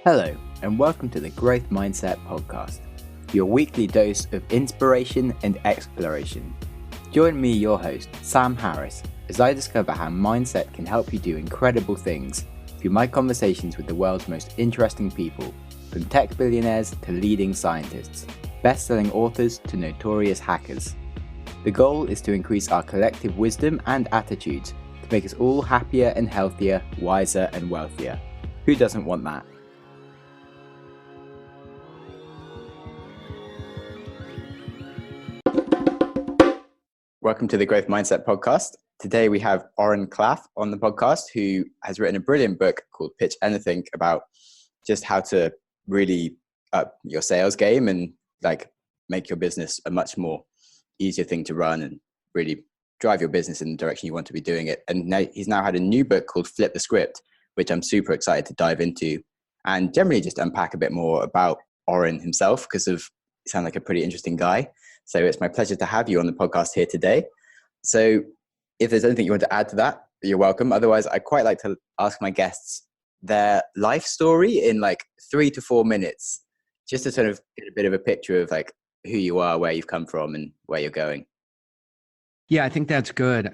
Hello, and welcome to the Growth Mindset Podcast, your weekly dose of inspiration and exploration. Join me, your host, Sam Harris, as I discover how mindset can help you do incredible things through my conversations with the world's most interesting people, from tech billionaires to leading scientists, best-selling authors to notorious hackers. The goal is to increase our collective wisdom and attitudes to make us all happier and healthier, wiser and wealthier. Who doesn't want that? Welcome to the Growth Mindset Podcast. Today we have Oren Klaff on the podcast, who has written a brilliant book called Pitch Anything about just how to really up your sales game and make your business a much more easier thing to run and really drive your business in the direction you want to be doing it. And now he's had a new book called Flip the Script, which I'm super excited to dive into and generally just unpack a bit more about Oren himself, because he sounds like a pretty interesting guy. So it's my pleasure to have you on the podcast here today. So if there's anything you want to add to that, you're welcome. Otherwise, I quite like to ask my guests their life story in 3 to 4 minutes, just to sort of get a bit of a picture of who you are, where you've come from and where you're going. Yeah, I think that's good.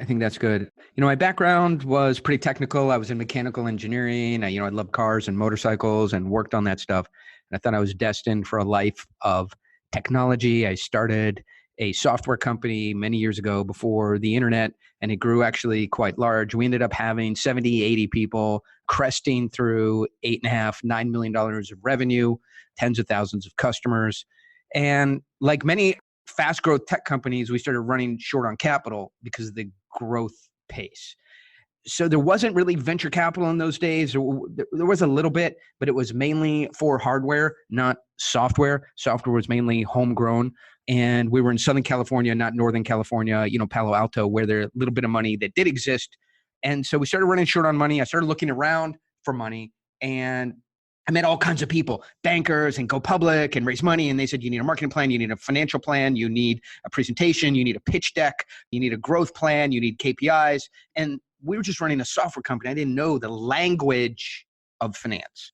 My background was pretty technical. I was in mechanical engineering. I loved cars and motorcycles and worked on that stuff. And I thought I was destined for a life of technology. I started a software company many years ago before the internet, and it grew actually quite large. We ended up having 70, 80 people, cresting through $8.5, $9 million of revenue, tens of thousands of customers. And like many fast growth tech companies, we started running short on capital because of the growth pace. So there wasn't really venture capital in those days. There was a little bit, but it was mainly for hardware, not software. Software was mainly homegrown. And we were in Southern California, not Northern California, Palo Alto, where there a little bit of money that did exist. And so we started running short on money. I started looking around for money, and I met all kinds of people, bankers, and go public and raise money. And they said, you need a marketing plan, you need a financial plan, you need a presentation, you need a pitch deck, you need a growth plan, you need KPIs. And we were just running a software company. I didn't know the language of finance.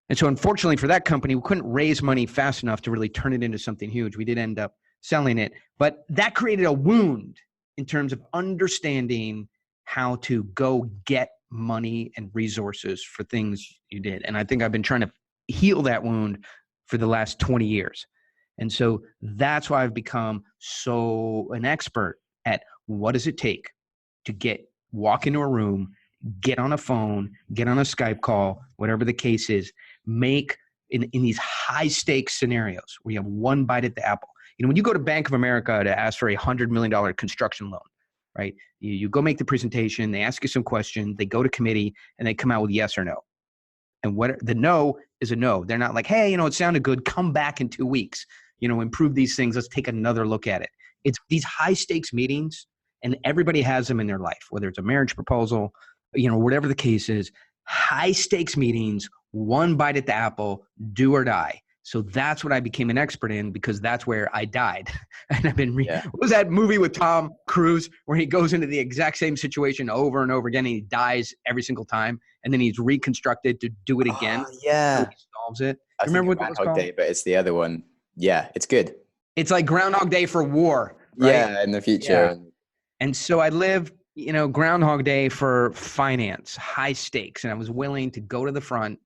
And so unfortunately for that company, we couldn't raise money fast enough to really turn it into something huge. We did end up selling it, but that created a wound in terms of understanding how to go get money and resources for things you did. And I think I've been trying to heal that wound for the last 20 years. And so that's why I've become so an expert at what does it take to walk into a room, get on a phone, get on a Skype call, whatever the case is, make in these high stakes scenarios where you have one bite at the apple. When you go to Bank of America to ask for a $100 million construction loan, right? You go make the presentation, they ask you some questions, they go to committee, and they come out with yes or no. And what the no is a no. They're not like, hey, it sounded good, come back in 2 weeks, improve these things, let's take another look at it. It's these high stakes meetings, and everybody has them in their life, whether it's a marriage proposal, whatever the case is, high stakes meetings, one bite at the apple, do or die. So that's what I became an expert in, because that's where I died. And I've been, What was that movie with Tom Cruise where he goes into the exact same situation over and over again and he dies every single time, and then he's reconstructed to do it again? Yeah. So he solves it. I remember what that was called? Day, but it's the other one. Yeah, it's good. It's like Groundhog Day for war, right? Yeah, in the future. Yeah. And so I lived, Groundhog Day for finance, high stakes. And I was willing to go to the front,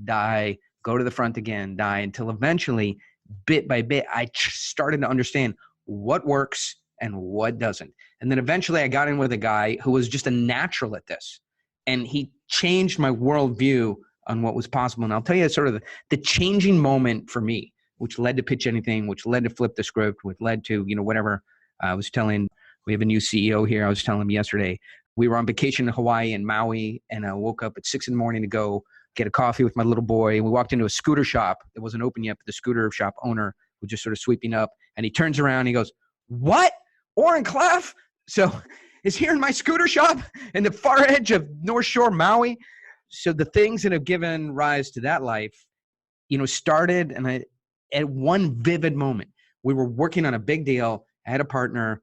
die, go to the front again, die, until eventually, bit by bit, I started to understand what works and what doesn't. And then eventually I got in with a guy who was just a natural at this. And he changed my worldview on what was possible. And I'll tell you sort of the changing moment for me, which led to Pitch Anything, which led to Flip the Script, which led to, whatever. I was telling, we have a new CEO here. I was telling him yesterday, we were on vacation in Hawaii and Maui, and I woke up at 6 a.m. to go get a coffee with my little boy. And we walked into a scooter shop that wasn't open yet, but the scooter shop owner was just sort of sweeping up, and he turns around and he goes, "What? Oren Klaff? So is here in my scooter shop in the far edge of North Shore, Maui?" So the things that have given rise to that life, started, and at one vivid moment, we were working on a big deal. I had a partner,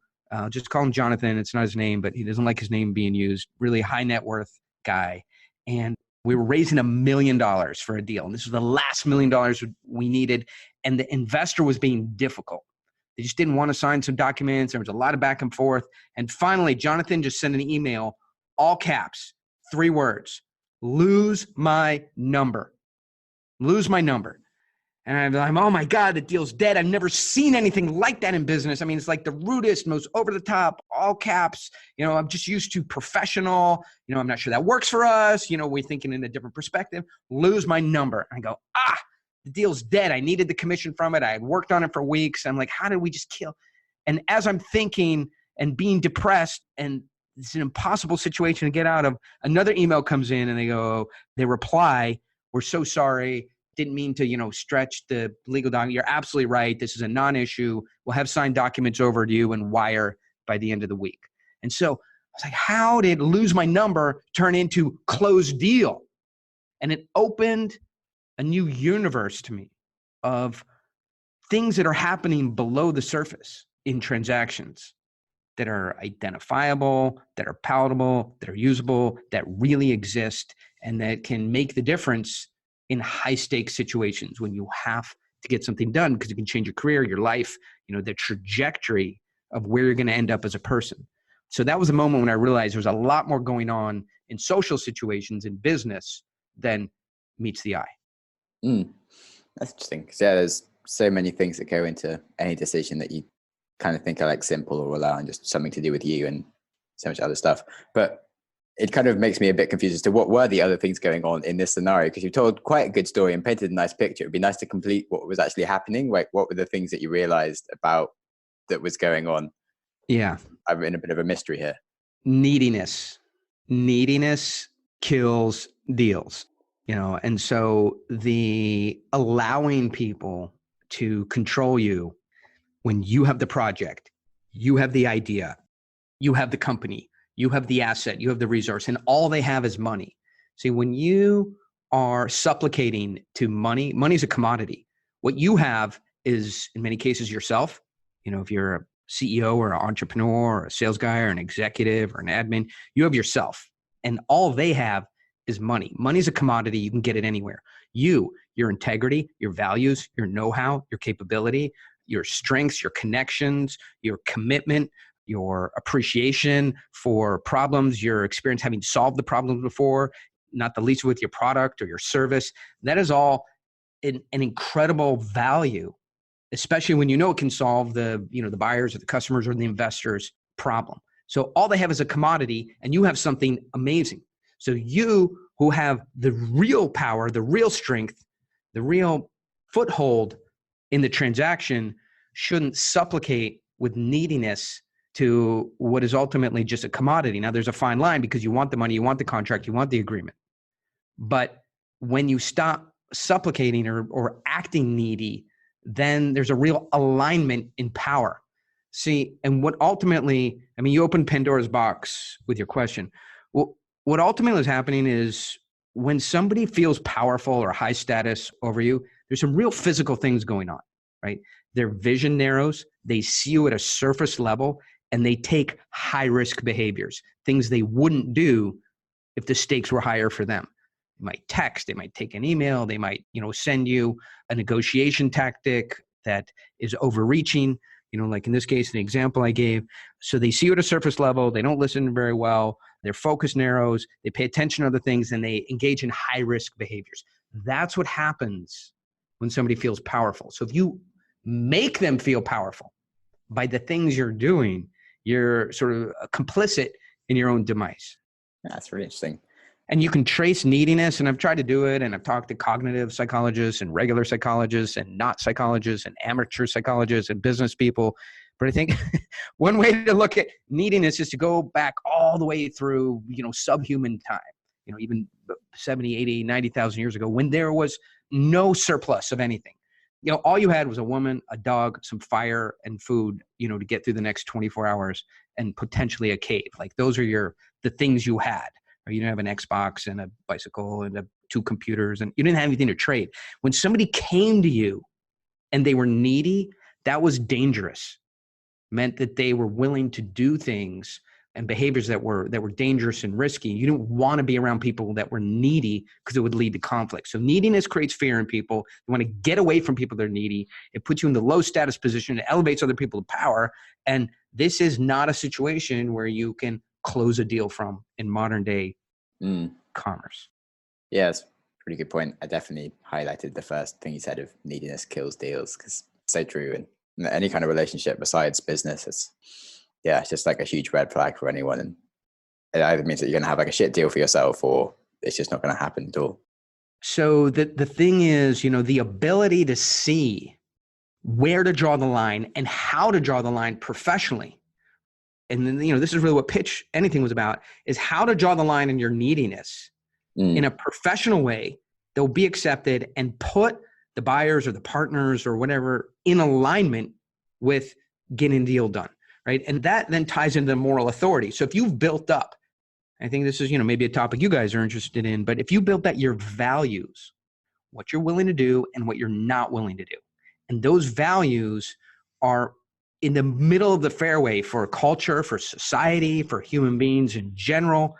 just call him Jonathan. It's not his name, but he doesn't like his name being used. Really high net worth guy. And We were raising $1 million for a deal. And this was the last $1 million we needed. And the investor was being difficult. They just didn't want to sign some documents. There was a lot of back and forth. And finally, Jonathan just sent an email, all caps, 3 words, lose my number. Lose my number. And I'm, oh my God, the deal's dead. I've never seen anything like that in business. I mean, it's like the rudest, most over the top, all caps. I'm just used to professional. I'm not sure that works for us. We're thinking in a different perspective. Lose my number. I go, the deal's dead. I needed the commission from it. I had worked on it for weeks. I'm like, how did we just kill? And as I'm thinking and being depressed, and it's an impossible situation to get out of, another email comes in and they reply, we're so sorry. Didn't mean to, stretch the legal document. You're absolutely right. This is a non-issue. We'll have signed documents over to you and wire by the end of the week. And so I was like, how did lose my number turn into closed deal? And it opened a new universe to me of things that are happening below the surface in transactions that are identifiable, that are palatable, that are usable, that really exist, and that can make the difference in high stakes situations when you have to get something done, because it can change your career, your life, the trajectory of where you're going to end up as a person. So that was a moment when I realized there was a lot more going on in social situations in business than meets the eye. That's interesting. Because there's so many things that go into any decision that you kind of think are like simple or rely on just something to do with you and so much other stuff. But it kind of makes me a bit confused as to what were the other things going on in this scenario, because you told quite a good story and painted a nice picture. It'd be nice to complete what was actually happening. Like, what were the things that you realized about that was going on? Yeah. I'm in a bit of a mystery here. Neediness kills deals, and so the allowing people to control you when you have the project, you have the idea, you have the company, you have the asset, you have the resource, and all they have is money. See, when you are supplicating to money, money's a commodity. What you have is, in many cases, yourself. If you're a CEO or an entrepreneur or a sales guy or an executive or an admin, you have yourself. And all they have is money. Money's a commodity. You can get it anywhere. Your integrity, your values, your know-how, your capability, your strengths, your connections, your commitment, your appreciation for problems, your experience having solved the problems before, not the least with your product or your service. That is all an incredible value, especially when it can solve the buyers or the customers or the investors' problem. So all they have is a commodity, and you have something amazing. So you who have the real power, the real strength, the real foothold in the transaction shouldn't supplicate with neediness to what is ultimately just a commodity. Now, there's a fine line because you want the money, you want the contract, you want the agreement. But when you stop supplicating or acting needy, then there's a real alignment in power. See, and what ultimately, you opened Pandora's box with your question. Well, what ultimately is happening is when somebody feels powerful or high status over you, there's some real physical things going on, right? Their vision narrows, they see you at a surface level, and they take high-risk behaviors, things they wouldn't do if the stakes were higher for them. They might text, they might take an email, they might, send you a negotiation tactic that is overreaching, like in this case, the example I gave. So they see you at a surface level, they don't listen very well, their focus narrows, they pay attention to other things, and they engage in high-risk behaviors. That's what happens when somebody feels powerful. So if you make them feel powerful by the things you're doing, you're sort of complicit in your own demise. That's really interesting. And you can trace neediness, and I've tried to do it, and I've talked to cognitive psychologists and regular psychologists and not psychologists and amateur psychologists and business people. But I think one way to look at neediness is to go back all the way through, subhuman time, even 70, 80, 90,000 years ago, when there was no surplus of anything. All you had was a woman, a dog, some fire, and food, to get through the next 24 hours, and potentially a cave. Like, those are the things you had. Or you didn't have an Xbox and a bicycle and 2 computers, and you didn't have anything to trade. When somebody came to you and they were needy, that was dangerous. Meant that they were willing to do things and behaviors that were dangerous and risky. You didn't want to be around people that were needy because it would lead to conflict. So neediness creates fear in people. You want to get away from people that are needy. It puts you in the low status position. It elevates other people to power. And this is not a situation where you can close a deal from in modern day commerce. Yeah, that's a pretty good point. I definitely highlighted the first thing you said of neediness kills deals, because it's so true. And any kind of relationship besides business, it's just like a huge red flag for anyone. And it either means that you're going to have like a shit deal for yourself, or it's just not going to happen at all. So the thing is, the ability to see where to draw the line and how to draw the line professionally. And then, this is really what Pitch Anything was about, is how to draw the line in your neediness in a professional way that will be accepted and put the buyers or the partners or whatever in alignment with getting a deal done, right? And that then ties into moral authority. So if you've built up, I think this is, maybe a topic you guys are interested in, but if you built up your values, what you're willing to do and what you're not willing to do, and those values are in the middle of the fairway for culture, for society, for human beings in general,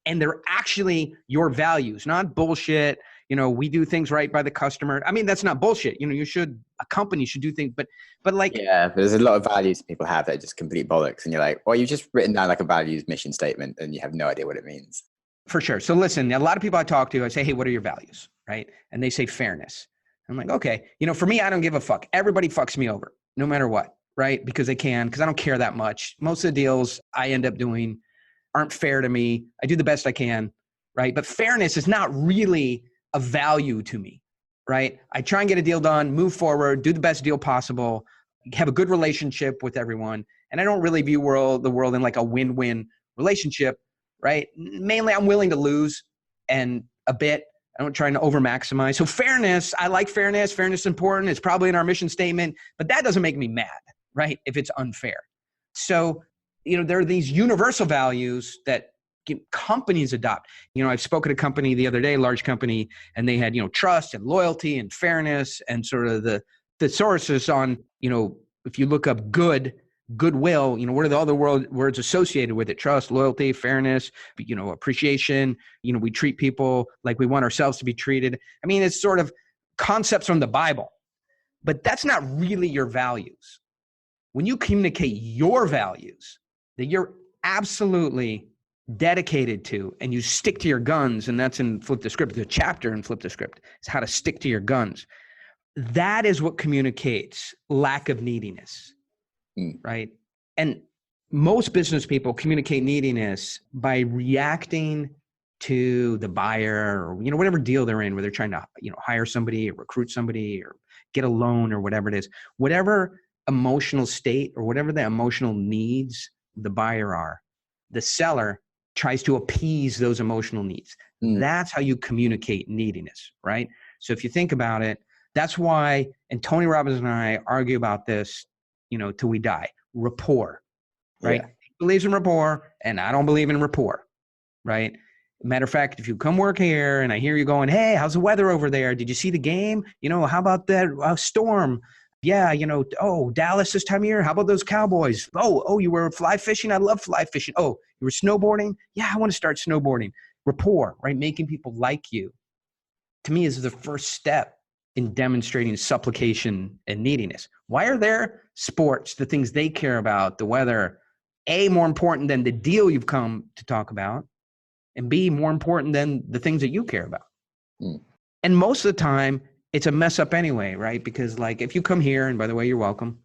and they're actually your values, not bullshit. We do things right by the customer. I mean, that's not bullshit. A company should do things, but like, yeah, there's a lot of values people have that are just complete bollocks. And you're like, well, you've just written down like a values mission statement and you have no idea what it means. For sure. So listen, a lot of people I talk to, I say, hey, what are your values? Right. And they say fairness. I'm like, okay, for me, I don't give a fuck. Everybody fucks me over no matter what. Right. Because they can, because I don't care that much. Most of the deals I end up doing aren't fair to me. I do the best I can. Right. But fairness is not really a value to me. Right. I try and get a deal done, move forward, do the best deal possible, have a good relationship with everyone. And I don't really view the world in like a win-win relationship. Right. Mainly I'm willing to lose and a bit. I don't try to over maximize. So fairness, I like fairness. Fairness is important. It's probably in our mission statement, but that doesn't make me mad, right? If it's unfair. So, there are these universal values that companies adopt. I've spoken to a company the other day, large company, and they had, trust and loyalty and fairness and sort of the sources on, if you look up goodwill, what are the other words associated with it? Trust, loyalty, fairness, appreciation. We treat people like we want ourselves to be treated. I mean, it's sort of concepts from the Bible, but that's not really your values. When you communicate your values that you're absolutely dedicated to and you stick to your guns, and that's in Flip the Script, the chapter in Flip the Script is how to stick to your guns. That is what communicates lack of neediness. Right. And most business people communicate neediness by reacting to the buyer or, whatever deal they're in, where they're trying to, hire somebody or recruit somebody or get a loan or whatever it is, whatever emotional state or whatever the emotional needs the buyer are, the seller tries to appease those emotional needs. That's how you communicate neediness. Right. So if you think about it, that's why, and Tony Robbins and I argue about this, till we die. Rapport, right? Yeah. He believes in rapport, and I don't believe in rapport, right? Matter of fact, if you come work here and I hear you going, hey, how's the weather over there? Did you see the game? How about that storm? Yeah, Dallas this time of year. How about those Cowboys? Oh, you were fly fishing? I love fly fishing. Oh, you were snowboarding? Yeah, I want to start snowboarding. Rapport, right? Making people like you. To me, is the first step in demonstrating supplication and neediness. Why are their sports, the things they care about, the weather, A, more important than the deal you've come to talk about, and B, more important than the things that you care about? And most of the time, it's a mess up anyway, right? Because like if you come here, and by the way, you're welcome,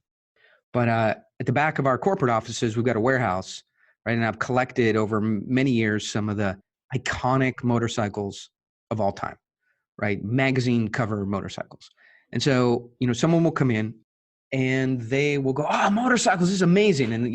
but at the back of our corporate offices, we've got a warehouse, right? And I've collected over many years some of the iconic motorcycles of all time. Right? Magazine cover motorcycles. And so, someone will come in and they will go, oh, motorcycles, this is amazing. And,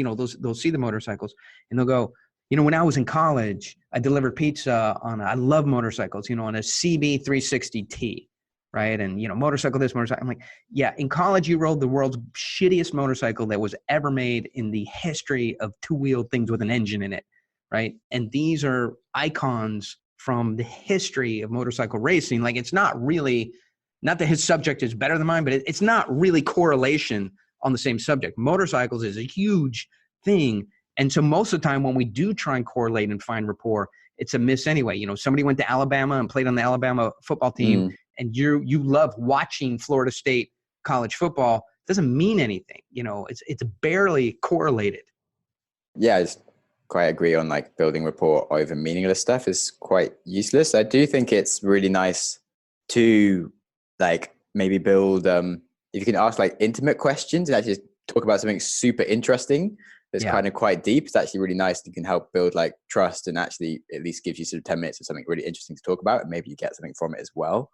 they'll see the motorcycles and they'll go, when I was in college, I delivered pizza I love motorcycles, on a CB 360T, right? And, motorcycle, this motorcycle. I'm like, yeah, in college, you rode the world's shittiest motorcycle that was ever made in the history of two-wheeled things with an engine in it, right? And these are icons from the history of motorcycle racing. Like it's not really, not that his subject is better than mine, but it's not really correlation on the same subject. Motorcycles is a huge thing And so most of the time when we do try and correlate and find rapport, it's a miss anyway. Somebody went to Alabama and played on the Alabama football team, and you love watching Florida State college football. It doesn't mean anything. It's barely correlated. Yeah, I just quite agree on like building rapport over meaningless stuff is quite useless. I do think it's really nice to like maybe build if you can ask like intimate questions and actually talk about something super interesting that's kind of quite deep. It's actually really nice. You can help build like trust and actually at least gives you sort of 10 minutes of something really interesting to talk about, and maybe you get something from it as well,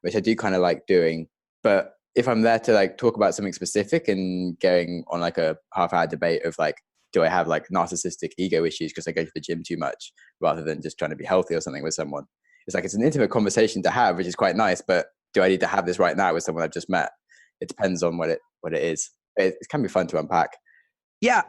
which I do kind of like doing. But if I'm there to like talk about something specific and going on like a half-hour debate of like, do I have like narcissistic ego issues because I go to the gym too much rather than just trying to be healthy or something with someone, it's like it's an intimate conversation to have, which is quite nice. But do I need to have this right now with someone I've just met? It depends on what it is. It can be fun to unpack. Yeah.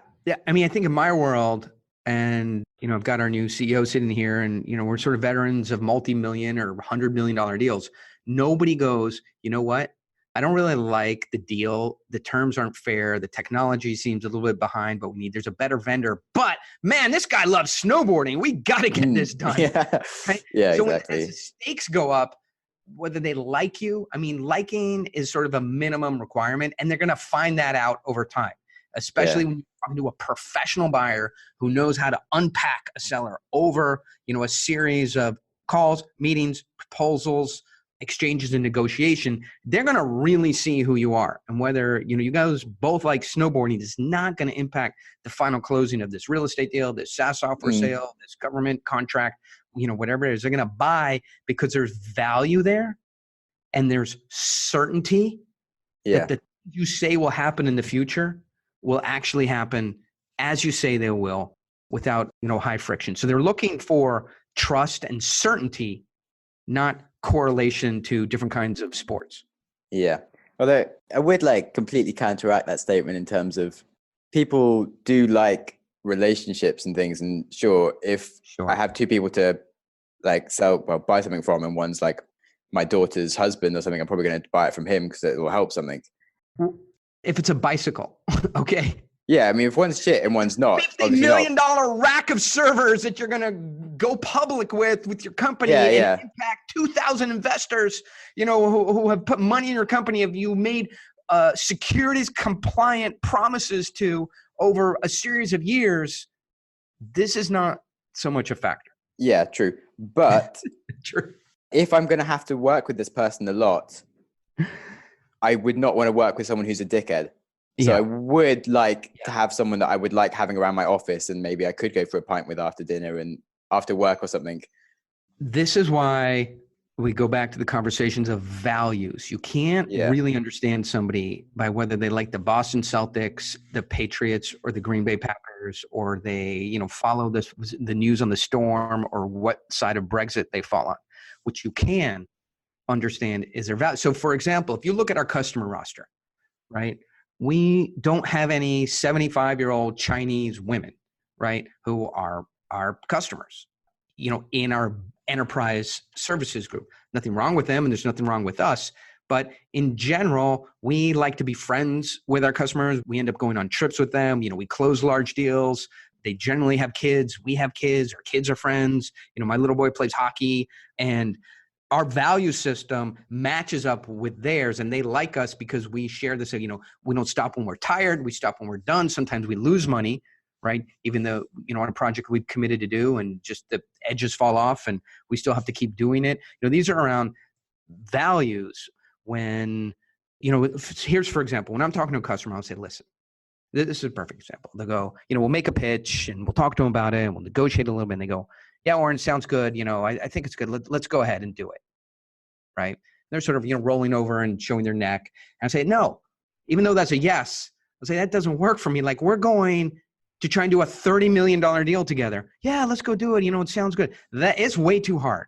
I mean, I think in my world, and I've got our new CEO sitting here, and we're sort of veterans of multi-million or $100 million deals. Nobody goes, you know what? I don't really like the deal. The terms aren't fair. The technology seems a little bit behind, but there's a better vendor. But man, this guy loves snowboarding. We got to get this done. Yeah, right? Yeah, so exactly. When the stakes go up, whether they like you, liking is sort of a minimum requirement, and they're going to find that out over time, especially when you're talking to a professional buyer who knows how to unpack a seller over, a series of calls, meetings, proposals, exchanges, and negotiation. They're going to really see who you are, and whether you guys both like snowboarding is not going to impact the final closing of this real estate deal, this SaaS software sale, this government contract, whatever it is. They're going to buy because there's value there, and there's certainty that the things you say will happen in the future will actually happen as you say they will, without high friction. So they're looking for trust and certainty, not correlation to different kinds of sports. Yeah. Although I would like completely counteract that statement in terms of people do like relationships and things. And sure, if I have two people to like buy something from, and one's like my daughter's husband or something, I'm probably going to buy it from him because it will help something. If it's a bicycle, okay. Yeah, I mean, if one's shit and one's not, $50 million rack of servers that you're going to go public with your company and impact 2,000 investors, who have put money in your company. Have you made securities compliant promises to over a series of years? This is not so much a factor. Yeah, true. But true. If I'm going to have to work with this person a lot, I would not want to work with someone who's a dickhead. So I would like to have someone that I would like having around my office, and maybe I could go for a pint with after dinner and after work or something. This is why we go back to the conversations of values. You can't really understand somebody by whether they like the Boston Celtics, the Patriots, or the Green Bay Packers, or they, follow the news on the storm, or what side of Brexit they fall on. What you can understand is their value. So for example, if you look at our customer roster, right? We don't have any 75-year-old Chinese women, right, who are our customers, in our enterprise services group. Nothing wrong with them, and there's nothing wrong with us. But in general, we like to be friends with our customers. We end up going on trips with them. We close large deals. They generally have kids. We have kids. Our kids are friends. My little boy plays hockey, and our value system matches up with theirs, and they like us because we share this. We don't stop when we're tired. We stop when we're done. Sometimes we lose money, right? Even though, on a project we've committed to do, and just the edges fall off and we still have to keep doing it. These are around values. When, here's, for example, when I'm talking to a customer, I'll say, listen, this is a perfect example. They'll go, we'll make a pitch and we'll talk to them about it and we'll negotiate a little bit. And they go, yeah, Oren, sounds good. I think it's good. Let's go ahead and do it. Right. They're sort of, rolling over and showing their neck. And I say, no, even though that's a yes, I'll say that doesn't work for me. Like, we're going to try and do a $30 million deal together. Yeah, let's go do it. It sounds good. That is way too hard.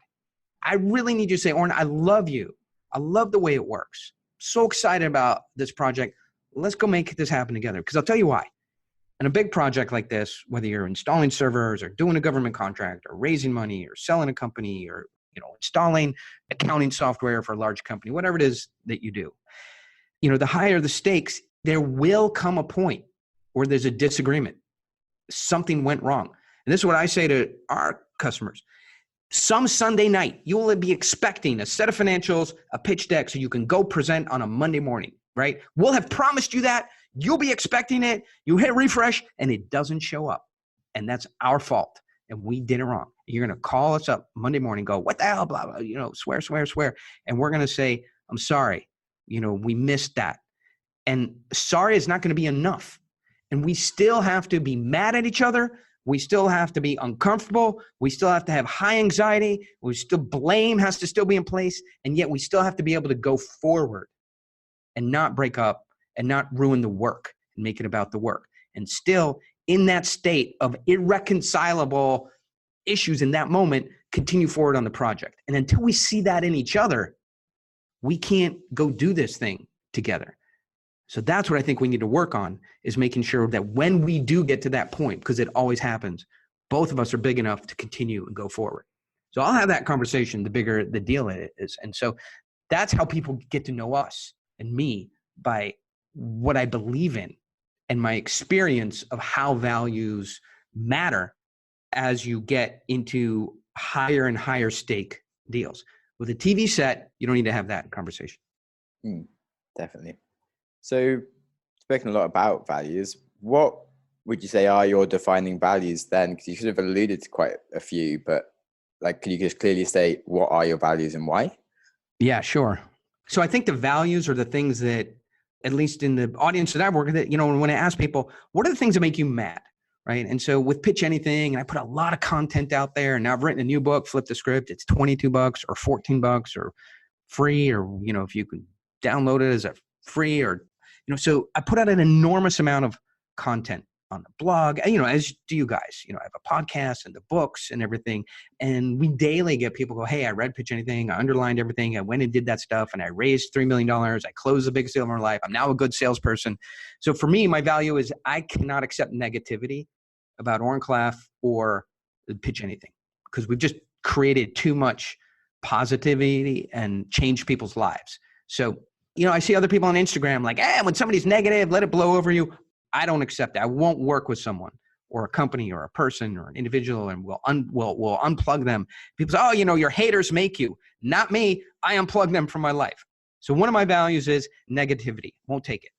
I really need you to say, Oren, I love you. I love the way it works. So excited about this project. Let's go make this happen together. Because I'll tell you why. In a big project like this, whether you're installing servers or doing a government contract or raising money or selling a company or, installing accounting software for a large company, whatever it is that you do, the higher the stakes, there will come a point where there's a disagreement. something went wrong. And this is what I say to our customers. Some Sunday night, you will be expecting a set of financials, a pitch deck, so you can go present on a Monday morning, right? We'll have promised you that. You'll be expecting it. You hit refresh, and it doesn't show up. And that's our fault. And we did it wrong. You're going to call us up Monday morning, go, what the hell, blah, blah, swear. And we're going to say, I'm sorry, we missed that. And sorry is not going to be enough. And we still have to be mad at each other. We still have to be uncomfortable. We still have to have high anxiety. Blame has to still be in place. And yet we still have to be able to go forward and not break up and not ruin the work and make it about the work. And still in that state of irreconcilable issues in that moment, continue forward on the project. And until we see that in each other, we can't go do this thing together. So that's what I think we need to work on, is making sure that when we do get to that point, because it always happens, both of us are big enough to continue and go forward. So I'll have that conversation the bigger the deal it is. And so that's how people get to know us and me, by what I believe in and my experience of how values matter as you get into higher and higher stake deals. With a TV set, you don't need to have that conversation. Definitely. So, speaking a lot about values, what would you say are your defining values then? Because you should have alluded to quite a few, but can you just clearly state what are your values and why? Yeah, sure. So I think the values are the things that, at least in the audience that I work with, when I ask people, what are the things that make you mad? Right. And so with Pitch Anything, and I put a lot of content out there, and now I've written a new book, Flip the Script. It's $22 or $14 or free, or, if you can download it as a free, or, so I put out an enormous amount of content on the blog, as do you guys. I have a podcast and the books and everything. And we daily get people go, hey, I read Pitch Anything. I underlined everything. I went and did that stuff, and I raised $3 million. I closed the biggest deal of my life. I'm now a good salesperson. So for me, my value is I cannot accept negativity about Oren Klaff or Pitch Anything, because we've just created too much positivity and changed people's lives. So, I see other people on Instagram like, when somebody's negative, let it blow over you. I don't accept that. I won't work with someone or a company or a person or an individual, and we'll unplug them. People say, your haters make you. Not me. I unplug them from my life. So one of my values is negativity. Won't take it.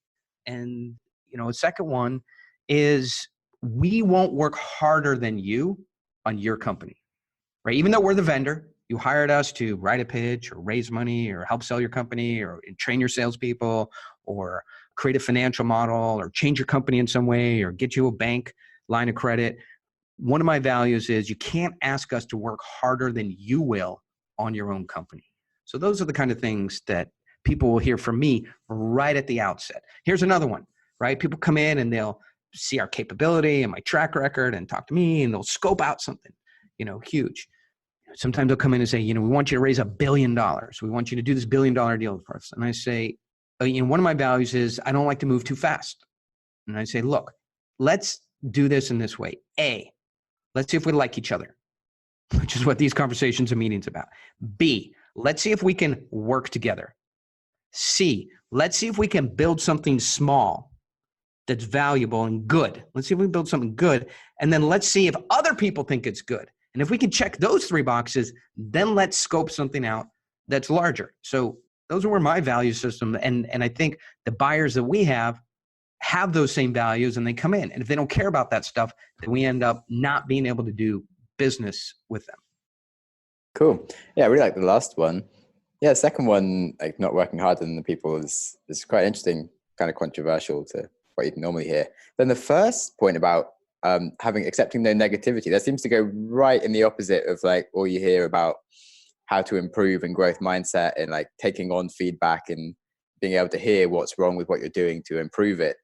And, a second one is we won't work harder than you on your company, right? Even though we're the vendor, you hired us to write a pitch or raise money or help sell your company or train your salespeople or create a financial model or change your company in some way or get you a bank line of credit. One of my values is you can't ask us to work harder than you will on your own company. So those are the kind of things that people will hear from me right at the outset. Here's another one, right? People come in and they'll see our capability and my track record and talk to me, and they'll scope out something, huge. Sometimes they'll come in and say, we want you to raise $1 billion. We want you to do this $1 billion deal for us. And I say, one of my values is I don't like to move too fast. And I say, look, let's do this in this way. A, let's see if we like each other, which is what these conversations and meetings about. B, let's see if we can work together. C, let's see if we can build something small that's valuable and good. Let's see if we can build something good. And then let's see if other people think it's good. And if we can check those 3 boxes, then let's scope something out that's larger. So those are where my value system, and I think the buyers that we have those same values, and they come in. And if they don't care about that stuff, then we end up not being able to do business with them. Cool. Yeah, I really like the last one. Yeah, the second one, not working harder than the people, is quite interesting, kind of controversial to what you normally hear. Then the first point about accepting no negativity, that seems to go right in the opposite of all you hear about how to improve and growth mindset and taking on feedback and being able to hear what's wrong with what you're doing to improve it.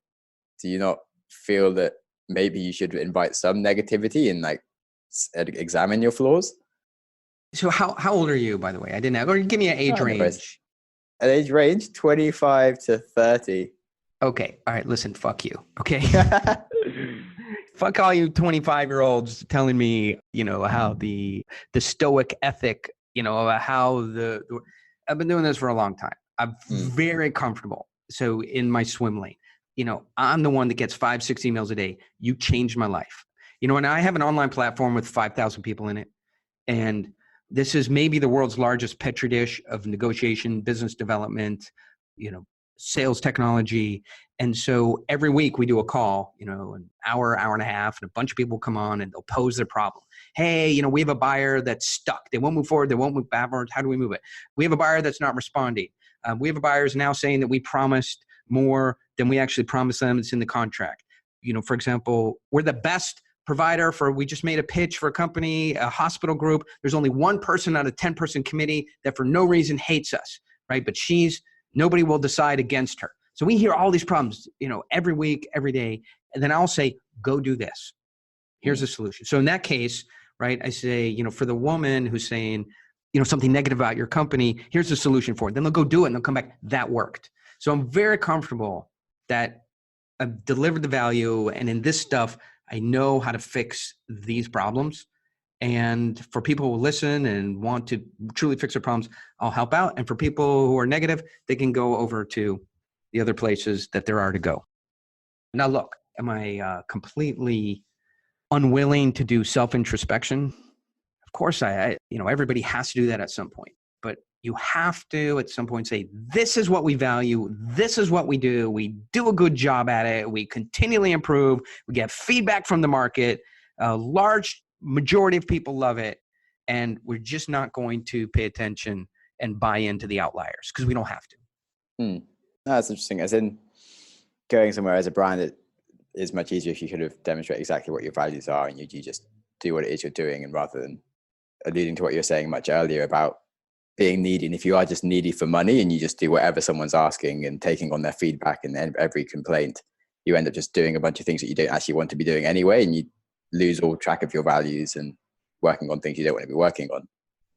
Do you not feel that maybe you should invite some negativity and examine your flaws? So how old are you, by the way? I didn't know. Or give me an age range. An age range, 25 to 30. Okay. All right. Listen, fuck you. Okay. Fuck all you 25-year-olds telling me, how the stoic ethic, how I've been doing this for a long time. I'm very comfortable. So in my swim lane, I'm the one that gets 5-6 emails a day. You changed my life. And I have an online platform with 5,000 people in it. And this is maybe the world's largest petri dish of negotiation, business development, sales technology. And so every week we do a call, an hour, hour and a half, and a bunch of people come on and they'll pose their problem. Hey, we have a buyer that's stuck. They won't move forward. They won't move backwards. How do we move it? We have a buyer that's not responding. We have a buyer who's now saying that we promised more than we actually promised them. It's in the contract. For example, we're the best provider we just made a pitch for a company, a hospital group. There's only one person on a 10-person committee that for no reason hates us, right? But nobody will decide against her. So we hear all these problems, every week, every day. And then I'll say, go do this. Here's the solution. So in that case, right, I say, for the woman who's saying, something negative about your company, here's the solution for it. Then they'll go do it and they'll come back, that worked. So I'm very comfortable that I've delivered the value. And in this stuff, I know how to fix these problems. And for people who listen and want to truly fix their problems, I'll help out. And for people who are negative, they can go over to the other places that there are to go. Now, look, am I completely unwilling to do self-introspection? Of course, everybody has to do that at some point. But you have to, at some point, say, this is what we value. This is what we do. We do a good job at it. We continually improve. We get feedback from the market. A large majority of people love it. And we're just not going to pay attention and buy into the outliers because we don't have to. No, that's interesting. As in going somewhere as a brand, it is much easier if you kind of demonstrate exactly what your values are and you just do what it is you're doing, and rather than alluding to what you were saying much earlier about being needy. And if you are just needy for money and you just do whatever someone's asking and taking on their feedback and every complaint, you end up just doing a bunch of things that you don't actually want to be doing anyway. And you lose all track of your values and working on things you don't want to be working on.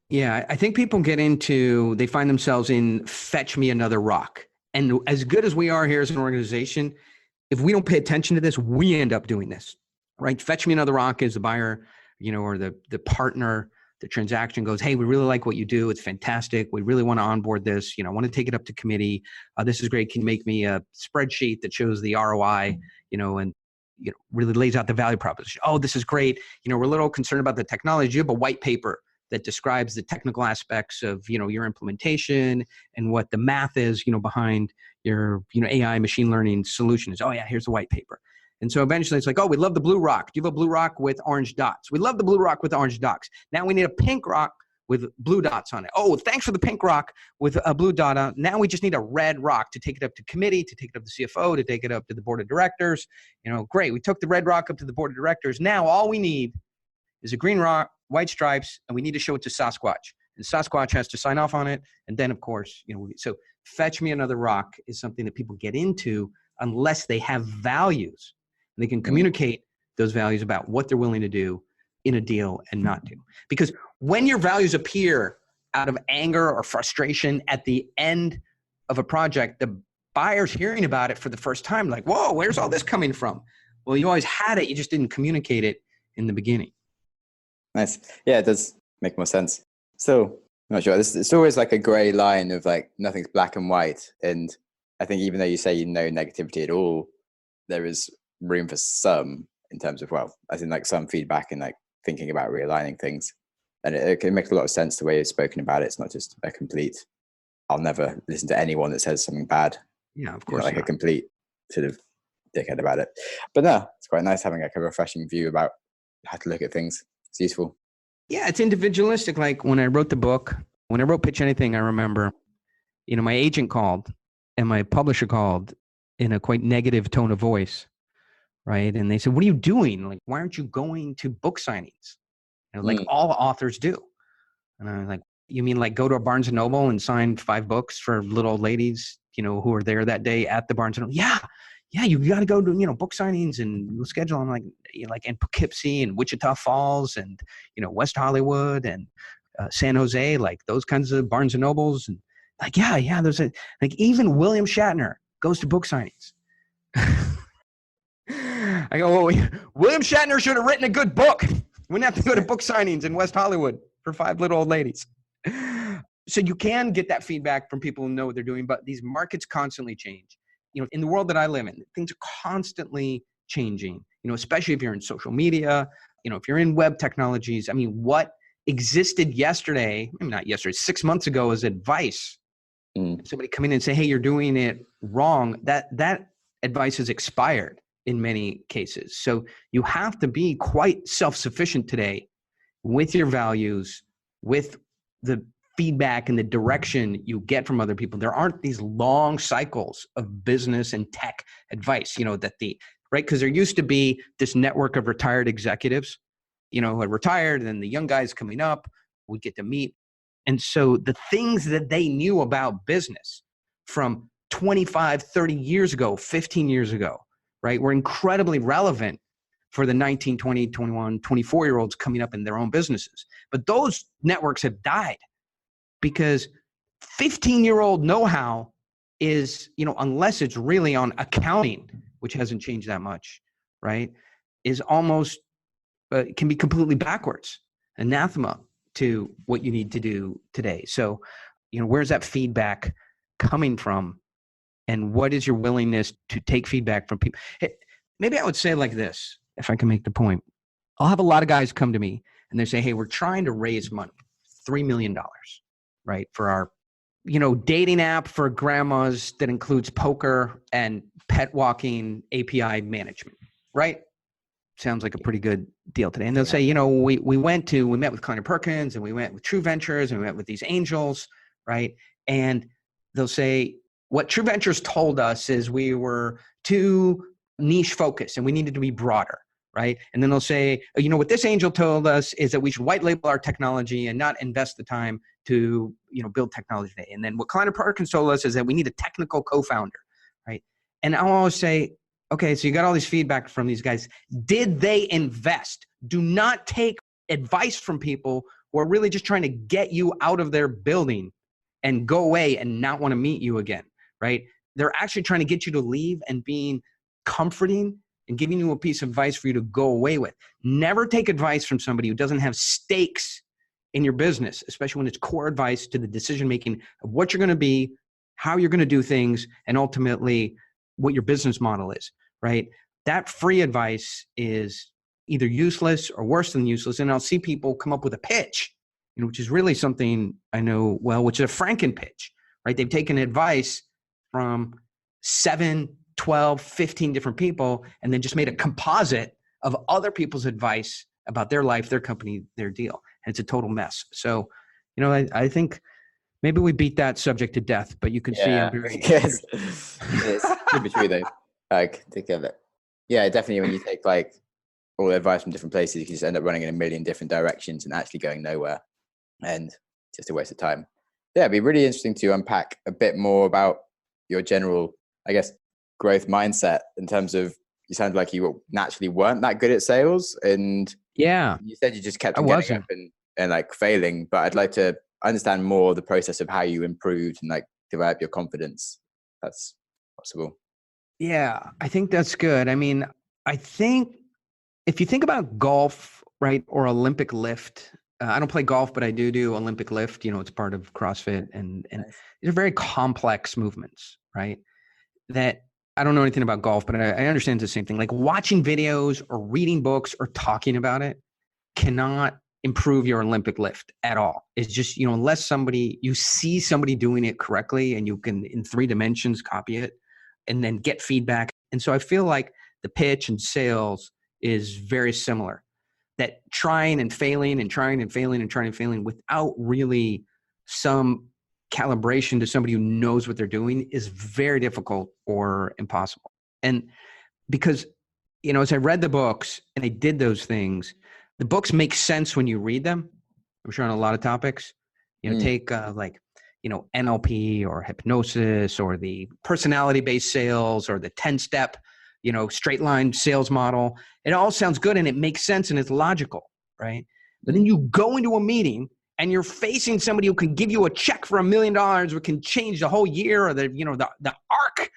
Yeah, I think people they find themselves in fetch me another rock. And as good as we are here as an organization, if we don't pay attention to this, we end up doing this, right? Fetch me another rock is the buyer, or the partner. The transaction goes, hey, we really like what you do. It's fantastic. We really want to onboard this. I want to take it up to committee. This is great. Can you make me a spreadsheet that shows the ROI, and really lays out the value proposition? Oh, this is great. We're a little concerned about the technology. You have a white paper that describes the technical aspects of, your implementation and what the math is, behind your, AI machine learning solution is. Oh yeah, here's the white paper. And so eventually it's like, oh, we love the blue rock. Do you have a blue rock with orange dots? We love the blue rock with orange dots. Now we need a pink rock with blue dots on it. Oh, thanks for the pink rock with a blue dot on it. Now we just need a red rock to take it up to committee, to take it up to CFO, to take it up to the board of directors. Great. We took the red rock up to the board of directors. Now all we need is a green rock, white stripes, and we need to show it to Sasquatch. And Sasquatch has to sign off on it. And then, of course, so fetch me another rock is something that people get into unless they have values. And they can communicate those values about what they're willing to do in a deal and not do. Because when your values appear out of anger or frustration at the end of a project, the buyer's hearing about it for the first time, like, whoa, where's all this coming from? Well, you always had it. You just didn't communicate it in the beginning. Nice. Yeah, it does make more sense. So I'm not sure. It's always like a gray line of like nothing's black and white. And I think even though you say no negativity at all, there is room for some in terms of, well, as in like some feedback and like thinking about realigning things. And it makes a lot of sense the way you've spoken about it. It's not just a complete, I'll never listen to anyone that says something bad. Yeah, of course. Like a complete sort of dickhead about it. But no, it's quite nice having like a refreshing view about how to look at things. It's useful. Yeah, it's individualistic. Like when I wrote the book, when I wrote Pitch Anything, I remember, my agent called and my publisher called in a quite negative tone of voice. Right. And they said, what are you doing? Like, why aren't you going to book signings? Like all authors do. And I was like, you mean like go to a Barnes and Noble and sign 5 books for little old ladies, who are there that day at the Barnes and Noble? Yeah. You got to go to, book signings and we'll schedule them like in Poughkeepsie and Wichita Falls and, West Hollywood and San Jose, like those kinds of Barnes and Nobles. And like, yeah, there's like even William Shatner goes to book signings. I go, well, William Shatner should have written a good book. Wouldn't have to go to book signings in West Hollywood for 5 little old ladies. So you can get that feedback from people who know what they're doing, but these markets constantly change. In the world that I live in, things are constantly changing, especially if you're in social media, if you're in web technologies. I mean, what existed yesterday, maybe not yesterday, 6 months ago, as advice. Somebody come in and say, hey, you're doing it wrong. That advice is expired in many cases. So you have to be quite self-sufficient today with your values, with the feedback and the direction you get from other people. There aren't these long cycles of business and tech advice, right? Because there used to be this network of retired executives, who had retired, and then the young guys coming up would get to meet. And so the things that they knew about business from 25, 30 years ago, 15 years ago, right, were incredibly relevant for the 19, 20, 21, 24-year-olds coming up in their own businesses. But those networks have died because 15-year-old know-how is, unless it's really on accounting, which hasn't changed that much, right, is almost, can be completely backwards, anathema to what you need to do today. So, where's that feedback coming from? And what is your willingness to take feedback from people? Hey, maybe I would say like this, if I can make the point. I'll have a lot of guys come to me and they say, hey, we're trying to raise money, $3 million, right, for our, dating app for grandmas that includes poker and pet walking API management, right? Sounds like a pretty good deal today. And they'll say, we met with Kleiner Perkins, and we went with True Ventures, and we met with these angels, right? And they'll say, what True Ventures told us is we were too niche focused and we needed to be broader, right? And then they'll say, what this angel told us is that we should white label our technology and not invest the time to, build technology today. And then what Kleiner Perkins told us is that we need a technical co-founder, right? And I'll always say, okay, so you got all these feedback from these guys. Did they invest? Do not take advice from people who are really just trying to get you out of their building and go away and not want to meet you again, right? They're actually trying to get you to leave and being comforting and giving you a piece of advice for you to go away with. Never take advice from somebody who doesn't have stakes in your business, especially when it's core advice to the decision-making of what you're going to be, how you're going to do things, and ultimately what your business model is, right? That free advice is either useless or worse than useless. And I'll see people come up with a pitch, which is really something I know well, which is a Franken pitch, right? They've taken advice from 7, 12, 15 different people, and then just made a composite of other people's advice about their life, their company, their deal. And it's a total mess. So, I think maybe we beat that subject to death, but you can see I'm very yes. It's super true though. Think of it. Yeah, definitely. When you take all the advice from different places, you can just end up running in a million different directions and actually going nowhere, and just a waste of time. Yeah, it'd be really interesting to unpack a bit more about your general, I guess, growth mindset in terms of, you sounded like you naturally weren't that good at sales, and yeah, you said you just kept on getting up and failing. But I'd like to understand more the process of how you improved and develop your confidence. That's possible. Yeah, I think that's good. I mean, I think if you think about golf, right, or Olympic lift, I don't play golf, but I do Olympic lift. It's part of CrossFit, and Nice. these are very complex movements, right? That I don't know anything about golf, but I understand the same thing. Like watching videos or reading books or talking about it cannot improve your Olympic lift at all. It's just, unless you see somebody doing it correctly and you can in 3 dimensions copy it and then get feedback. And so I feel like the pitch and sales is very similar, that trying and failing and trying and failing and trying and failing without really some calibration to somebody who knows what they're doing is very difficult or impossible. And because, as I read the books and I did those things, the books make sense when you read them. I'm sure on a lot of topics, take NLP or hypnosis or the personality-based sales or the 10-step, straight line sales model. It all sounds good and it makes sense and it's logical, right? But then you go into a meeting and you're facing somebody who can give you a check for $1 million or can change the whole year or the arc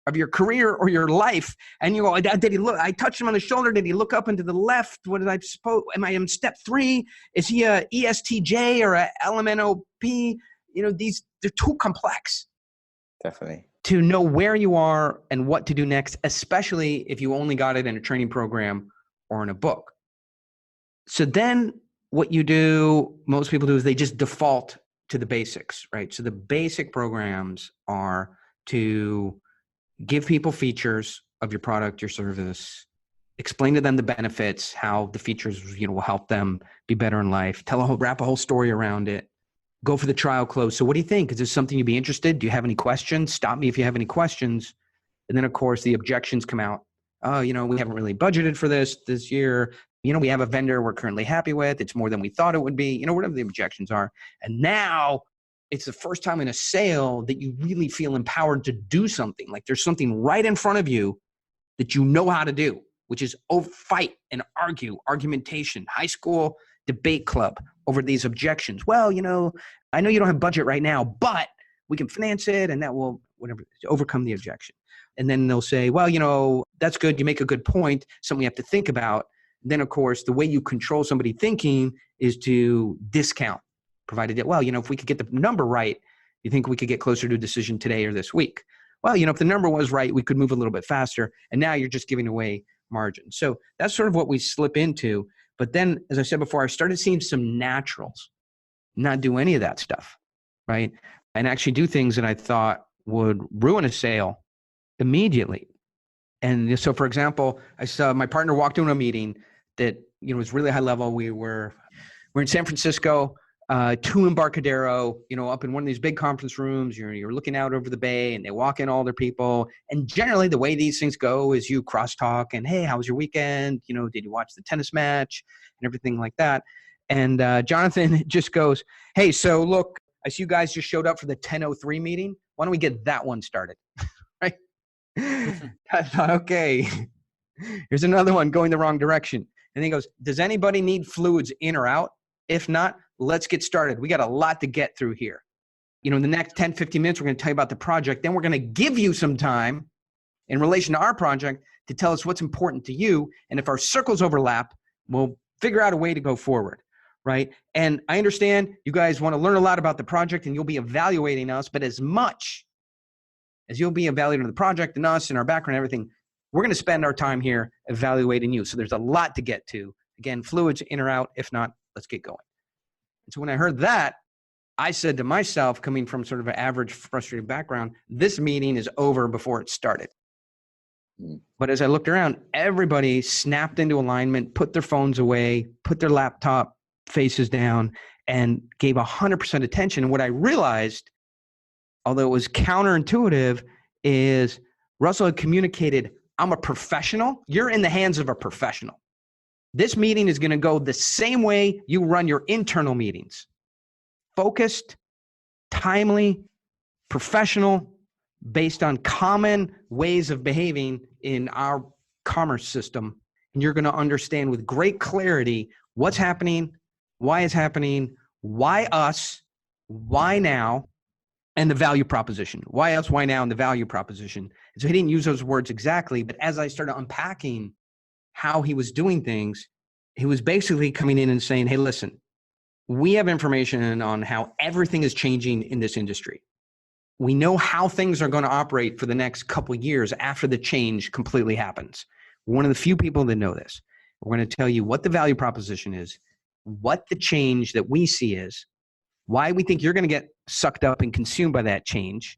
of your career or your life. And you go, did he look? I touched him on the shoulder. Did he look up and to the left? What did I suppose? Am I in step 3? Is he a ESTJ or a LMNOP? They're too complex. Definitely. to know where you are and what to do next, especially if you only got it in a training program or in a book. So then what you do, most people do, is they just default to the basics, right? So the basic programs are to give people features of your product, your service, explain to them the benefits, how the features, will help them be better in life, wrap a whole story around it, go for the trial close. So what do you think? Is this something you'd be interested? Do you have any questions? Stop me if you have any questions. And then of course the objections come out. Oh, we haven't really budgeted for this year. We have a vendor we're currently happy with. It's more than we thought it would be, whatever the objections are. And now it's the first time in a sale that you really feel empowered to do something. Like there's something right in front of you that you know how to do, which is fight and argumentation, high school debate club over these objections. Well, I know you don't have budget right now, but we can finance it and that will overcome the objection. And then they'll say, well, that's good. You make a good point. Something we have to think about. Then, of course, the way you control somebody thinking is to discount, provided that, if we could get the number right, you think we could get closer to a decision today or this week? Well, if the number was right, we could move a little bit faster. And now you're just giving away margin. So that's sort of what we slip into. But then, as I said before, I started seeing some naturals not do any of that stuff, right? And actually do things that I thought would ruin a sale immediately. And so, for example, I saw my partner walked into a meeting that was really high level. We're in San Francisco, to Embarcadero, up in one of these big conference rooms. You're looking out over the bay, and they walk in all their people. And generally, the way these things go is you crosstalk and, hey, how was your weekend? Did you watch the tennis match and everything like that? And Jonathan just goes, hey, so look, I see you guys just showed up for the 10:03 meeting. Why don't we get that one started? Right? I thought, okay, here's another one going the wrong direction. And he goes, does anybody need fluids in or out? If not, let's get started. We got a lot to get through here. In the next 10, 15 minutes, we're going to tell you about the project. Then we're going to give you some time in relation to our project to tell us what's important to you. And if our circles overlap, we'll figure out a way to go forward, right? And I understand you guys want to learn a lot about the project and you'll be evaluating us, but as much as you'll be evaluating the project and us and our background and everything, we're going to spend our time here evaluating you. So there's a lot to get to. Again, fluids in or out. If not, let's get going. And so when I heard that, I said to myself, coming from sort of an average frustrated background, this meeting is over before it started. But as I looked around, everybody snapped into alignment, put their phones away, put their laptop faces down, and gave 100% attention. And what I realized, although it was counterintuitive, is Russell had communicated, I'm a professional. You're in the hands of a professional. This meeting is going to go the same way you run your internal meetings. Focused, timely, professional, based on common ways of behaving in our commerce system. And you're going to understand with great clarity what's happening, why it's happening, why us, why now, and the value proposition. Why us, why now, and the value proposition. And so he didn't use those words exactly, but as I started unpacking how he was doing things, he was basically coming in and saying, hey, listen, we have information on how everything is changing in this industry. We know how things are going to operate for the next couple of years after the change completely happens. We're one of the few people that know this. We're going to tell you what the value proposition is, what the change that we see is, why we think you're going to get sucked up and consumed by that change,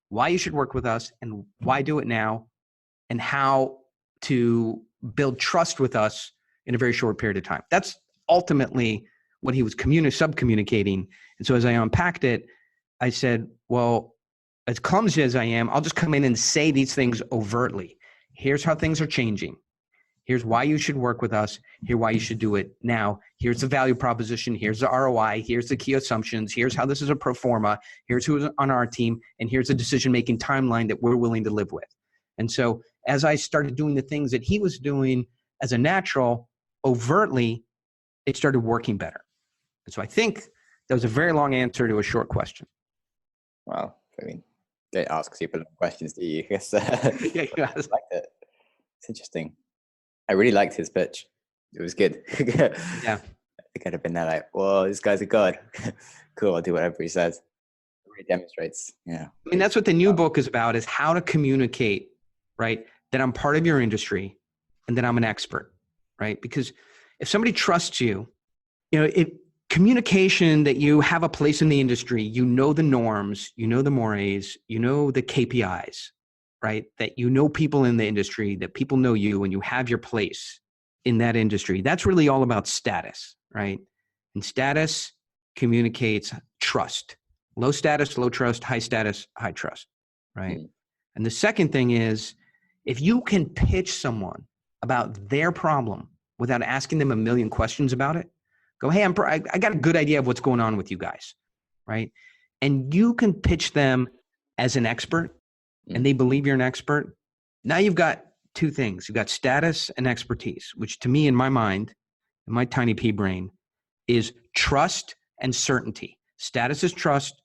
why you should work with us, and why do it now, and how to build trust with us in a very short period of time. That's ultimately what he was sub-communicating. And so as I unpacked it, I said, well, as clumsy as I am, I'll just come in and say these things overtly. Here's how things are changing. Here's why you should work with us. Here's why you should do it now. Here's the value proposition. Here's the ROI. Here's the key assumptions. Here's how this is a pro forma. Here's who's on our team. And here's the decision-making timeline that we're willing to live with. And so as I started doing the things that he was doing as a natural, overtly, it started working better. And so I think that was a very long answer to a short question. Well, I mean, don't ask super long questions, do you? Yes. Yeah, I liked it. It's interesting. I really liked his pitch. It was good. Yeah. I think I'd have been there like, whoa, this guy's a god. Cool, I'll do whatever he says. It demonstrates. Yeah. I mean, that's what the new book is about, is how to communicate, right? That I'm part of your industry and that I'm an expert, right? Because if somebody trusts you, communication that you have a place in the industry, you know the norms, you know the mores, you know the KPIs, right? That you know people in the industry, that people know you, and you have your place in that industry. That's really all about status, right? And status communicates trust. Low status, low trust; high status, high trust, right? Mm. And the second thing is, if you can pitch someone about their problem without asking them a million questions about it, go, hey, I got a good idea of what's going on with you guys, right? And you can pitch them as an expert, and they believe you're an expert. Now you've got two things. You've got status and expertise, which to me, in my mind, in my tiny pea brain, is trust and certainty. Status is trust.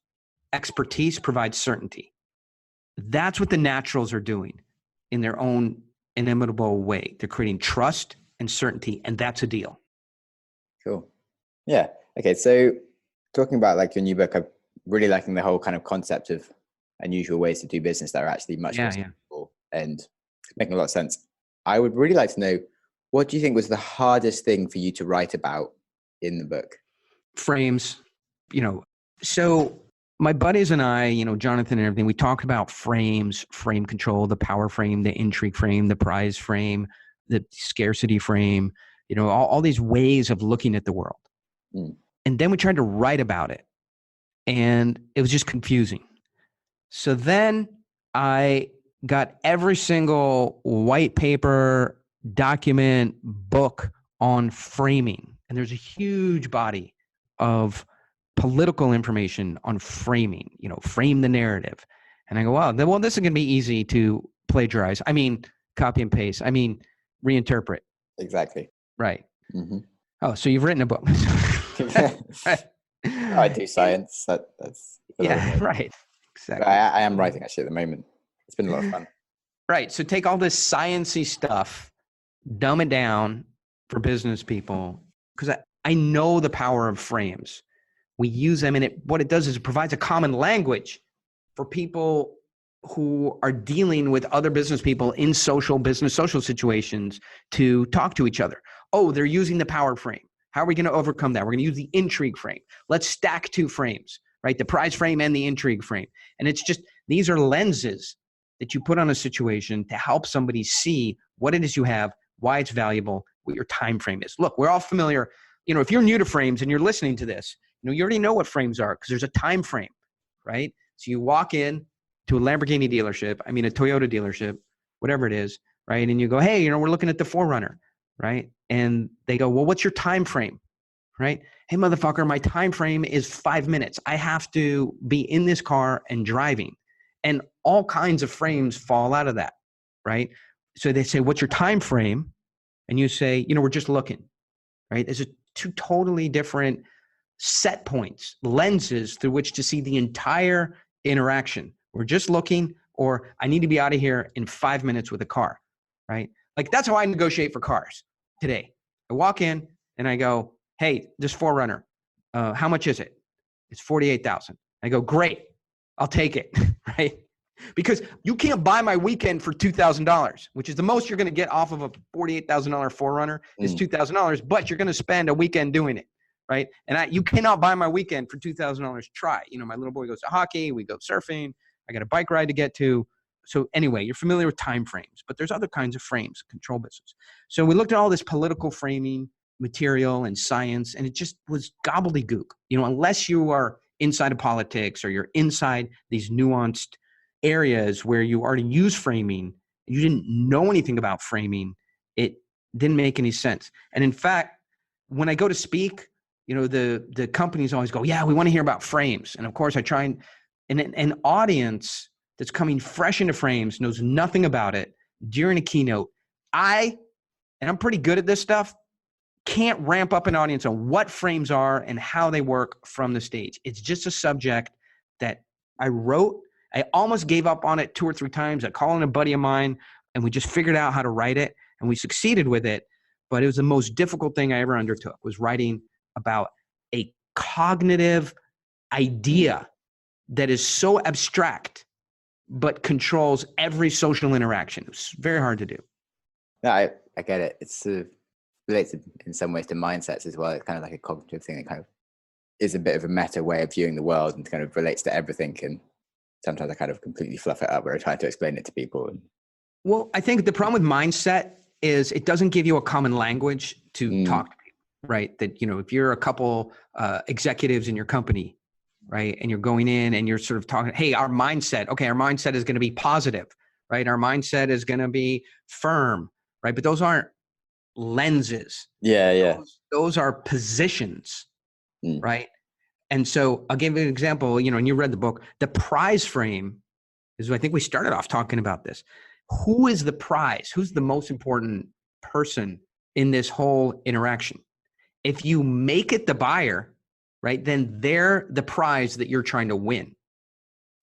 Expertise provides certainty. That's what the naturals are doing in their own inimitable way. They're creating trust and certainty, and that's a deal. Cool. Yeah. Okay. So talking about like your new book, I'm really liking the whole kind of concept of unusual ways to do business that are actually much more simple and making a lot of sense. I would really like to know, what do you think was the hardest thing for you to write about in the book? Frames, so my buddies and I, Jonathan and everything, we talked about frames, frame control, the power frame, the intrigue frame, the prize frame, the scarcity frame, all these ways of looking at the world. Mm. And then we tried to write about it, and it was just confusing. So then I got every single white paper, document, book on framing. And there's a huge body of political information on framing, frame the narrative. And I go, wow, well, this is going to be easy to plagiarize. I mean, copy and paste. I mean, reinterpret. Exactly. Right. Mm-hmm. Oh, so you've written a book. I do science. That's right. Exactly. I am writing actually at the moment. It's been a lot of fun. Right. So take all this sciencey stuff, dumb it down for business people, because I know the power of frames. We use them, and what it does is it provides a common language for people who are dealing with other business people in social situations to talk to each other. Oh, they're using the power frame. How are we going to overcome that? We're going to use the intrigue frame. Let's stack two frames, right? The prize frame and the intrigue frame. And it's just, these are lenses that you put on a situation to help somebody see what it is you have, why it's valuable, what your time frame is. Look, we're all familiar. If you're new to frames and you're listening to this, you already know what frames are because there's a time frame, right? So you walk in to a Lamborghini dealership, a Toyota dealership, whatever it is, right? And you go, hey, we're looking at the 4Runner, right? And they go, well, what's your time frame, right? Hey, motherfucker, my time frame is 5 minutes. I have to be in this car and driving. And all kinds of frames fall out of that, right? So they say, what's your time frame? And you say, we're just looking, right? There's two totally different set points, lenses through which to see the entire interaction. We're just looking, or I need to be out of here in 5 minutes with a car, right? Like that's how I negotiate for cars today. I walk in and I go, hey, this 4Runner, how much is it? It's $48,000. I go, great, I'll take it, right? Because you can't buy my weekend for $2,000, which is the most you're going to get off of a $48,000 4Runner is $2,000, but you're going to spend a weekend doing it. Right. And you cannot buy my weekend for $2,000 try. My little boy goes to hockey. We go surfing. I got a bike ride to get to. So anyway, you're familiar with time frames, but there's other kinds of frames, control business. So we looked at all this political framing material and science, and it just was gobbledygook. Unless you are inside of politics or you're inside these nuanced areas where you already use framing, you didn't know anything about framing, it didn't make any sense. And in fact, when I go to speak, the companies always go, yeah, we want to hear about frames. And of course I try and an audience that's coming fresh into frames knows nothing about it during a keynote. And I'm pretty good at this stuff, can't ramp up an audience on what frames are and how they work from the stage. It's just a subject that I wrote. I almost gave up on it 2 or 3 times. I called in a buddy of mine and we just figured out how to write it and we succeeded with it. But it was the most difficult thing I ever undertook, was writing about a cognitive idea that is so abstract, but controls every social interaction. It's very hard to do. No, I get it. It's sort of related in some ways to mindsets as well. It's kind of like a cognitive thing that kind of is a bit of a meta way of viewing the world and kind of relates to everything. And sometimes I kind of completely fluff it up where I try to explain it to people. Well, I think the problem with mindset is it doesn't give you a common language to talk to people, right? That, if you're a couple executives in your company, right, and you're going in and you're sort of talking, hey, our mindset is going to be positive, right? Our mindset is going to be firm, right? But those aren't lenses. Yeah. Those are positions, right? And so I'll give you an example, and you read the book, the prize frame is, I think we started off talking about this. Who is the prize? Who's the most important person in this whole interaction? If you make it the buyer, right, then they're the prize that you're trying to win.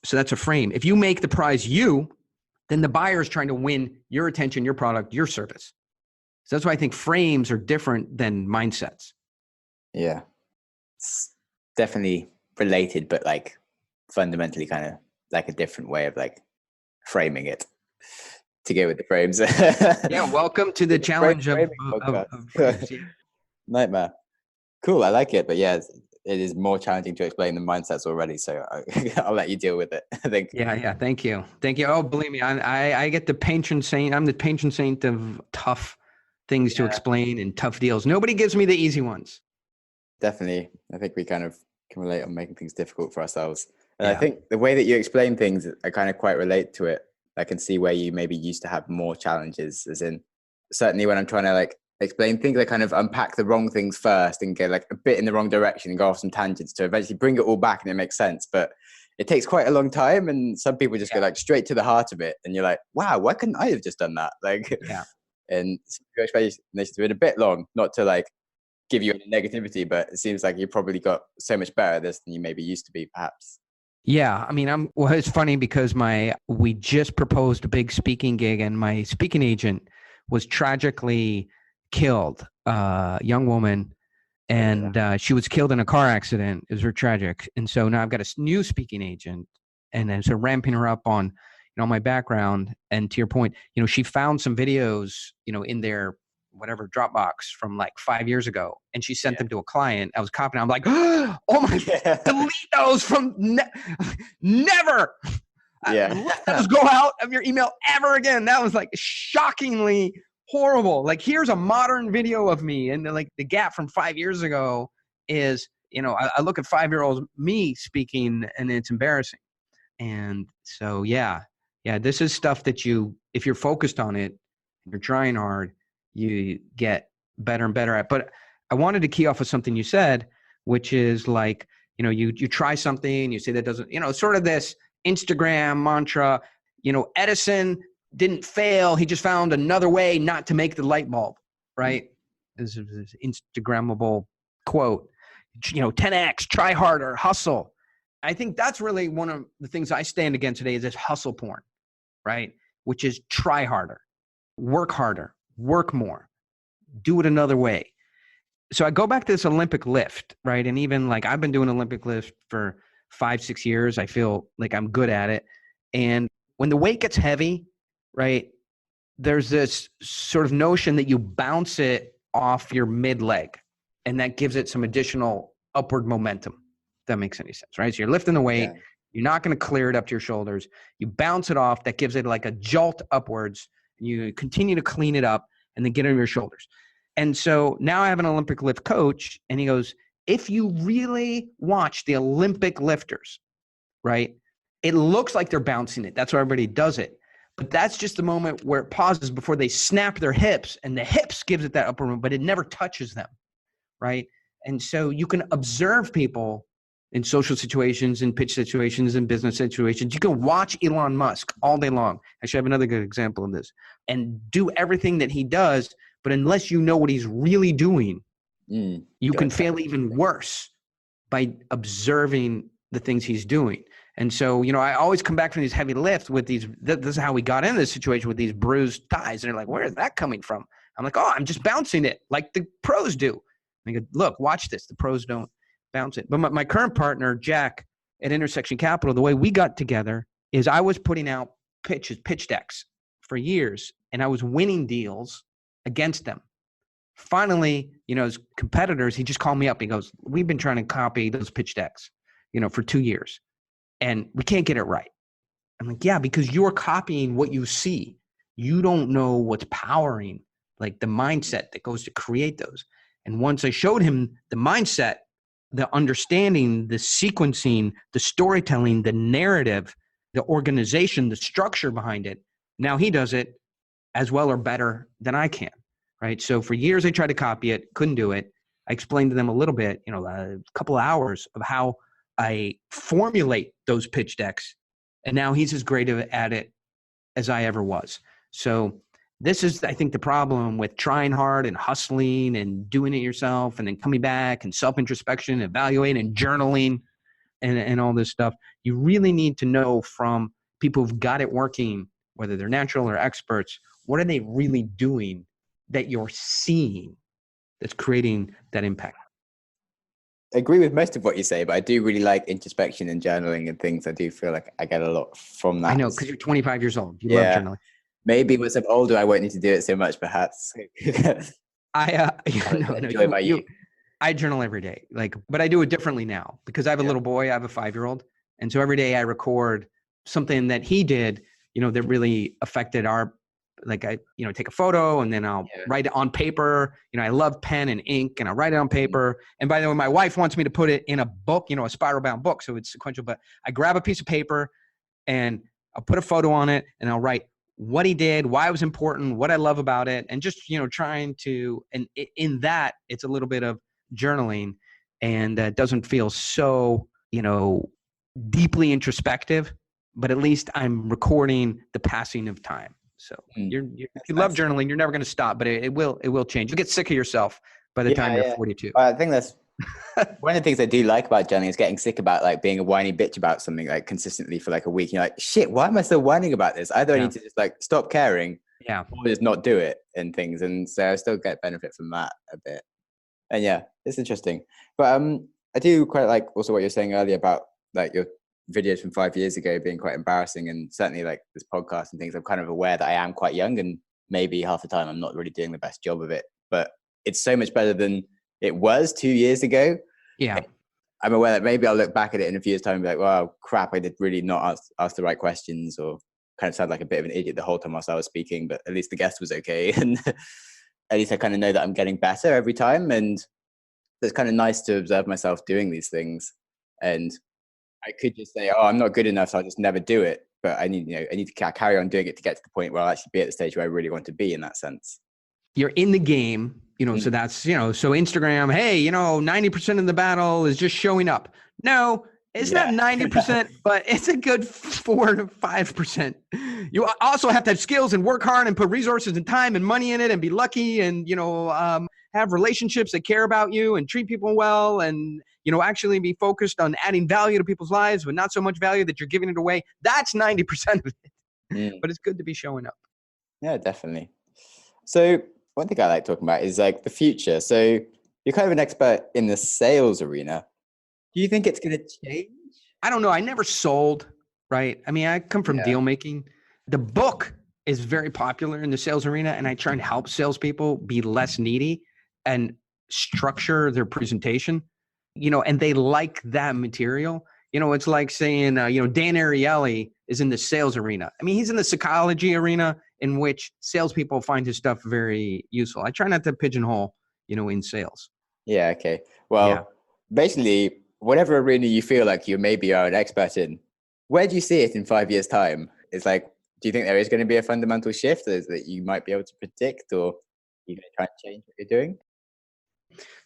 So that's a frame. If you make the prize you, then the buyer is trying to win your attention, your product, your service. So that's why I think frames are different than mindsets. Yeah. It's definitely related, but like fundamentally kind of like a different way of like framing it to go with the frames. Yeah, welcome to the challenge of frames. Yeah. Nightmare. Cool, I like it, but yeah, it is more challenging to explain the mindsets already, so I'll let you deal with it, I think. Yeah, thank you. Oh, believe me, I get the patron saint. I'm the patron saint of tough things to explain and tough deals. Nobody gives me the easy ones. Definitely. I think we kind of can relate on making things difficult for ourselves. And I think the way that you explain things, I kind of quite relate to it. I can see where you maybe used to have more challenges, as in certainly when I'm trying to like explain things, I kind of unpack the wrong things first and get like a bit in the wrong direction and go off some tangents to eventually bring it all back and it makes sense. But it takes quite a long time, and some people just go like straight to the heart of it, and you're like, wow, why couldn't I have just done that? Like, and your explanation's been a bit long, not to like give you any negativity, but it seems like you probably got so much better at this than you maybe used to be, perhaps. Yeah, I mean, well, it's funny because we just proposed a big speaking gig, and my speaking agent was tragically killed, young woman, and she was killed in a car accident. It was very tragic. And so now I've got a new speaking agent, and I'm sort of ramping her up on, my background. And to your point, she found some videos, in their whatever Dropbox from like 5 years ago, and she sent them to a client. I was copying. I'm like, oh my, delete those from never. Let those go out of your email ever again. That was like shockingly horrible. Like, here's a modern video of me, and like the gap from 5 years ago is, I look at 5-year-old me speaking, and it's embarrassing. And so, this is stuff that if you're focused on it, you're trying hard, you get better and better at. But I wanted to key off of something you said, which is like, you try something, you say that doesn't, sort of this Instagram mantra, Edison didn't fail. He just found another way not to make the light bulb, right? This is this Instagrammable quote, 10X, try harder, hustle. I think that's really one of the things I stand against today is this hustle porn, right? Which is try harder, work more, do it another way. So I go back to this Olympic lift, right? And even like I've been doing Olympic lift for 5-6 years. I feel like I'm good at it. And when the weight gets heavy, right, there's this sort of notion that you bounce it off your mid leg, and that gives it some additional upward momentum. If that makes any sense, right? So you're lifting the weight. You're not going to clear it up to your shoulders. You bounce it off. That gives it like a jolt upwards. And you continue to clean it up and then get it on your shoulders. And so now I have an Olympic lift coach, and he goes, if you really watch the Olympic lifters, right, it looks like they're bouncing it. That's why everybody does it. But that's just the moment where it pauses before they snap their hips, and the hips gives it that upper movement, but it never touches them, right? And so you can observe people in social situations, in pitch situations, in business situations. You can watch Elon Musk all day long. Actually, I have another good example of this. And do everything that he does, but unless you know what he's really doing, you can fail even worse by observing the things he's doing. And so, I always come back from these heavy lifts with these, this is how we got in this situation with these bruised thighs. And they're like, where is that coming from? I'm like, I'm just bouncing it like the pros do. And I go, look, watch this. The pros don't bounce it. But my current partner, Jack, at Intersection Capital, the way we got together is I was putting out pitch decks for years, and I was winning deals against them. Finally, as competitors, he just called me up. He goes, we've been trying to copy those pitch decks, for 2 years, and we can't get it right. I'm like, yeah, because you're copying what you see. You don't know what's powering, like the mindset that goes to create those. And once I showed him the mindset, the understanding, the sequencing, the storytelling, the narrative, the organization, the structure behind it, now he does it as well or better than I can, right? So for years I tried to copy it, couldn't do it. I explained to them a little bit, a couple of hours of how I formulate those pitch decks. And now he's as great at it as I ever was. So this is, I think, the problem with trying hard and hustling and doing it yourself and then coming back and self-introspection, evaluating and journaling and all this stuff. You really need to know from people who've got it working, whether they're natural or experts, what are they really doing that you're seeing that's creating that impact? I agree with most of what you say, but I do really like introspection and journaling and things. I do feel like I get a lot from that. I know, because you're 25 years old. You love journaling. Maybe once I'm older, I won't need to do it so much, perhaps. I journal every day, but I do it differently now because I have a little boy. I have a 5-year-old. And so every day I record something that he did, that really affected our, I take a photo and then I'll write it on paper. I love pen and ink and I write it on paper. And by the way, my wife wants me to put it in a book, a spiral bound book. So it's sequential, but I grab a piece of paper and I'll put a photo on it and I'll write what he did, why it was important, what I love about it. And just, trying to, and in that it's a little bit of journaling and doesn't feel so, deeply introspective, but at least I'm recording the passing of time. So if you love journaling, you're never going to stop, but it will change. You'll get sick of yourself by the time you're 42. I think that's one of the things I do like about journaling is getting sick about being a whiny bitch about something consistently for a week. You're like, shit, why am I still whining about this? Either I need to just stop caring or just not do it and things. And so I still get benefit from that a bit. And it's interesting. But I do quite like also what you're saying earlier about your videos from 5 years ago being quite embarrassing, and certainly this podcast and things. I'm kind of aware that I am quite young and maybe half the time I'm not really doing the best job of it, but it's so much better than it was 2 years ago. Yeah. I'm aware that maybe I'll look back at it in a few years' time and be like, well, crap, I did really not ask the right questions, or kind of sound like a bit of an idiot the whole time whilst I was speaking, but at least the guest was okay. And at least I kind of know that I'm getting better every time. And it's kind of nice to observe myself doing these things. And I could just say, oh, I'm not good enough, so I'll just never do it. But I need to carry on doing it to get to the point where I'll actually be at the stage where I really want to be in that sense. You're in the game, so that's, so Instagram, hey, 90% of the battle is just showing up. No, it's not 90%, but it's a good 4 to 5%. You also have to have skills and work hard and put resources and time and money in it and be lucky and, have relationships that care about you and treat people well and, actually be focused on adding value to people's lives, but not so much value that you're giving it away. That's 90% of it. But it's good to be showing up. Yeah, definitely. So one thing I like talking about is the future. So you're kind of an expert in the sales arena. Do you think it's going to change? I don't know. I never sold, right? I mean, I come from deal making. The book is very popular in the sales arena, and I try and help salespeople be less needy and structure their presentation, and they like that material. It's like saying, Dan Ariely is in the sales arena. I mean, he's in the psychology arena in which salespeople find his stuff very useful. I try not to pigeonhole, in sales. Yeah. Okay. Well, basically, whatever arena you feel like you maybe are an expert in, where do you see it in 5 years' time? It's do you think there is going to be a fundamental shift that you might be able to predict, or are you going to try and change what you're doing?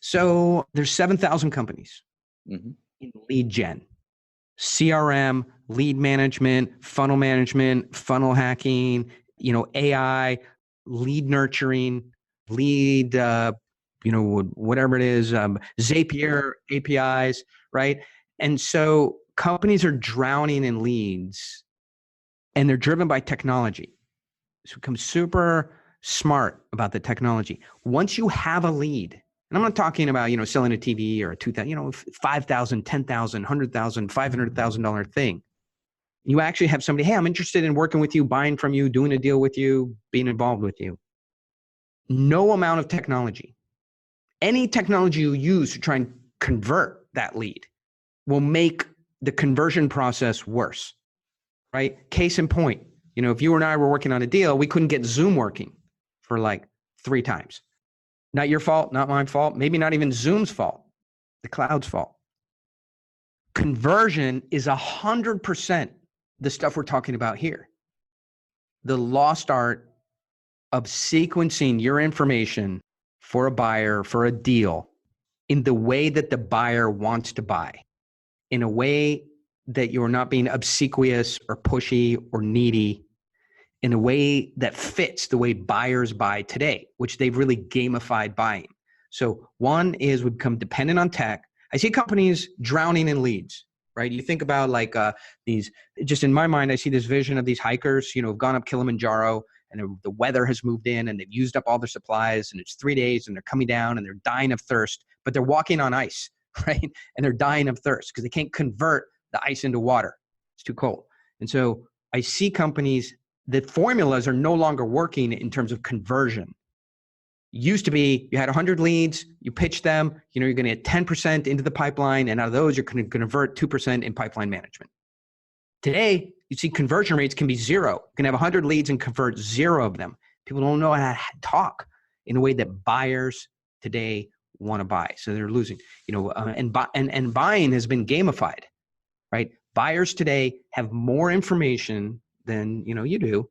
So there's 7,000 companies in lead gen, CRM, lead management, funnel hacking, AI, lead nurturing, lead, whatever it is, Zapier APIs, right? And so companies are drowning in leads and they're driven by technology. So become super smart about the technology. Once you have a lead, And I'm not talking about, selling a TV or a 2,000, $5,000, $10,000, $100,000, $500,000 thing. You actually have somebody, hey, I'm interested in working with you, buying from you, doing a deal with you, being involved with you. No amount of technology, any technology you use to try and convert that lead will make the conversion process worse, right? Case in point, if you and I were working on a deal, we couldn't get Zoom working for like 3 times. Not your fault, not my fault, maybe not even Zoom's fault, the cloud's fault. Conversion is 100% the stuff we're talking about here. The lost art of sequencing your information for a buyer, for a deal, in the way that the buyer wants to buy, in a way that you're not being obsequious or pushy or needy, in a way that fits the way buyers buy today, which they've really gamified buying. So one is we become dependent on tech. I see companies drowning in leads, right? You think about like these, just in my mind, I see this vision of these hikers, have gone up Kilimanjaro and the weather has moved in and they've used up all their supplies and it's 3 days and they're coming down and they're dying of thirst, but they're walking on ice, right? And they're dying of thirst because they can't convert the ice into water. It's too cold. And so I see companies, the formulas are no longer working in terms of conversion. Used to be, you had 100 leads, you pitch them, you're going to get 10% into the pipeline, and out of those, you're going to convert 2% in pipeline management. Today, you see conversion rates can be 0. You can have 100 leads and convert 0 of them. People don't know how to talk in a way that buyers today want to buy. So they're losing, and buying has been gamified, right? Buyers today have more information than, you do,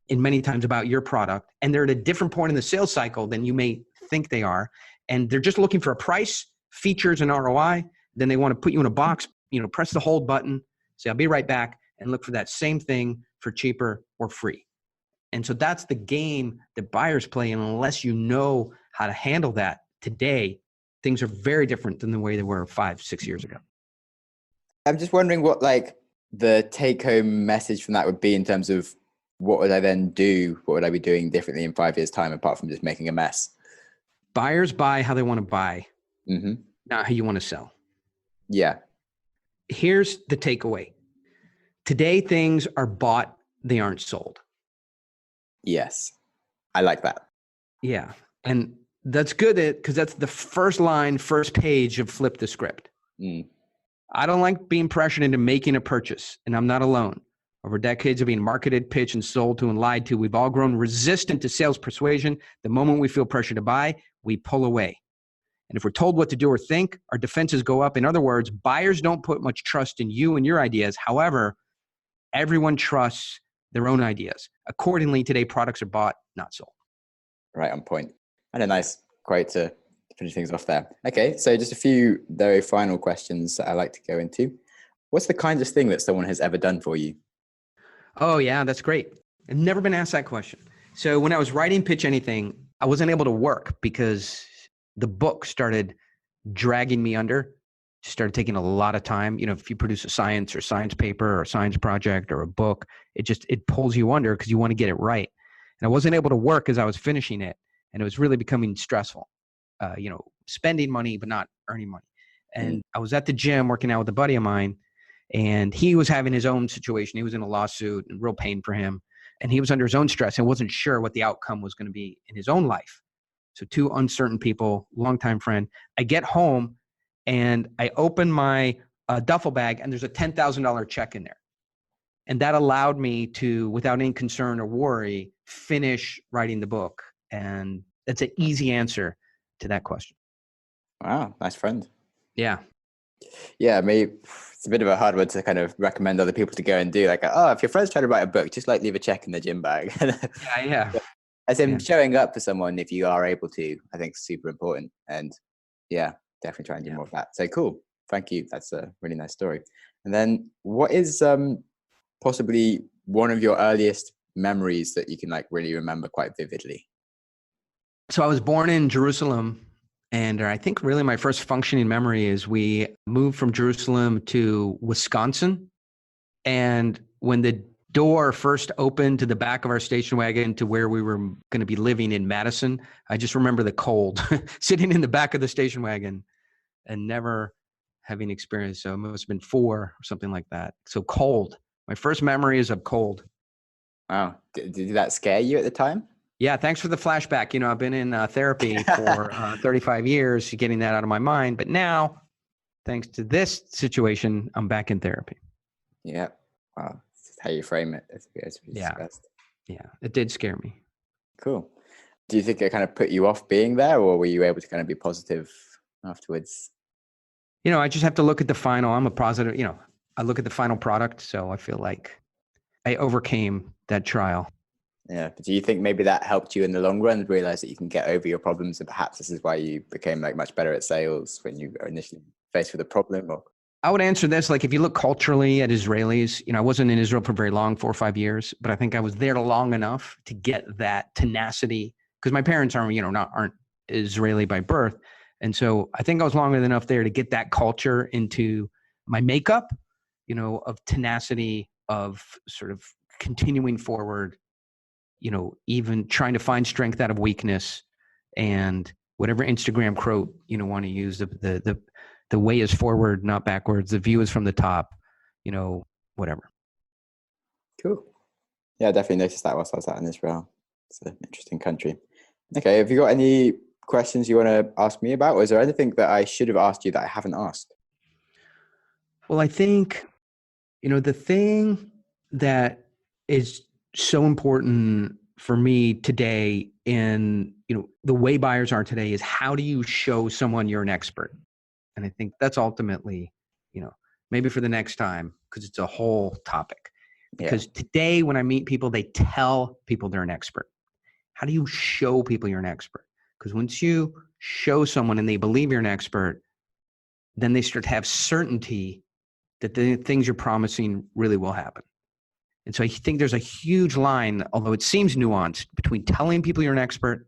in many times about your product. And they're at a different point in the sales cycle than you may think they are. And they're just looking for a price, features, and ROI. Then they want to put you in a box, press the hold button, say, I'll be right back, and look for that same thing for cheaper or free. And so that's the game that buyers play. And unless you know how to handle that today, things are very different than the way they were 5-6 years ago. I'm just wondering what the take home message from that would be in terms of what would I then do? What would I be doing differently in 5 years' time apart from just making a mess? Buyers buy how they want to buy, mm-hmm. not how you want to sell. Yeah. Here's the takeaway. Today, things are bought, they aren't sold. Yes. I like that. Yeah. And that's good because that's the first line, first page of Flip the Script. I don't like being pressured into making a purchase, and I'm not alone. Over decades of being marketed, pitched, and sold to and lied to, we've all grown resistant to sales persuasion. The moment we feel pressure to buy, we pull away. And if we're told what to do or think, our defenses go up. In other words, buyers don't put much trust in you and your ideas. However, everyone trusts their own ideas. Accordingly, today, products are bought, not sold. Right on point. And a nice quote to finish things off there. Okay, so just a few very final questions that I like to go into. What's the kindest thing that someone has ever done for you? Oh, yeah, that's great. I've never been asked that question. So when I was writing Pitch Anything, I wasn't able to work because the book started dragging me under, started taking a lot of time. If you produce a science paper or a science project or a book, it pulls you under because you want to get it right. And I wasn't able to work as I was finishing it. And it was really becoming stressful, spending money, but not earning money. And I was at the gym working out with a buddy of mine, and he was having his own situation. He was in a lawsuit and real pain for him. And he was under his own stress and wasn't sure what the outcome was going to be in his own life. So 2 uncertain people, longtime friend. I get home and I open my duffel bag and there's a $10,000 check in there. And that allowed me to, without any concern or worry, finish writing the book. And that's an easy answer to that question. Wow, nice friend. Yeah. Yeah, maybe it's a bit of a hard one to kind of recommend other people to go and do. Like, if your friend's trying to write a book, just leave a check in the gym bag. Yeah. As in showing up for someone, if you are able to, I think is super important. And yeah, definitely try and do more of that. So cool. Thank you. That's a really nice story. And then what is possibly one of your earliest memories that you can really remember quite vividly? So I was born in Jerusalem. And I think really my first functioning memory is we moved from Jerusalem to Wisconsin. And when the door first opened to the back of our station wagon to where we were going to be living in Madison, I just remember the cold sitting in the back of the station wagon and never having experienced. So it must have been 4 or something like that. So cold. My first memory is of cold. Wow. Did that scare you at the time? Yeah. Thanks for the flashback. You know, I've been in therapy for 35 years, getting that out of my mind. But now, thanks to this situation, I'm back in therapy. Yeah. Wow. That's how you frame it, as we Yeah. discussed. Yeah. It did scare me. Cool. Do you think it kind of put you off being there, or were you able to kind of be positive afterwards? You know, I just have to look at the final. I'm a positive, I look at the final product. So I feel like I overcame that trial. Yeah. But do you think maybe that helped you in the long run, realize that you can get over your problems, and perhaps this is why you became like much better at sales when you were initially faced with a problem? Or I would answer this, like, if you look culturally at Israelis, I wasn't in Israel for very long, 4 or 5 years, but I think I was there long enough to get that tenacity, because my parents aren't Israeli by birth. And so I think I was long enough there to get that culture into my makeup, of tenacity, of sort of continuing forward, even trying to find strength out of weakness, and whatever Instagram quote, want to use, the way is forward, not backwards. The view is from the top, whatever. cool. Yeah, I definitely noticed that whilst I was out in Israel. It's an interesting country. Okay, have you got any questions you want to ask me about? Or is there anything that I should have asked you that I haven't asked? Well, I think, the thing that is so important for me today in, the way buyers are today is, how do you show someone you're an expert? And I think that's ultimately, maybe for the next time, because it's a whole topic. Because today when I meet people, they tell people they're an expert. How do you show people you're an expert? Because once you show someone and they believe you're an expert, then they start to have certainty that the things you're promising really will happen. And so I think there's a huge line, although it seems nuanced, between telling people you're an expert,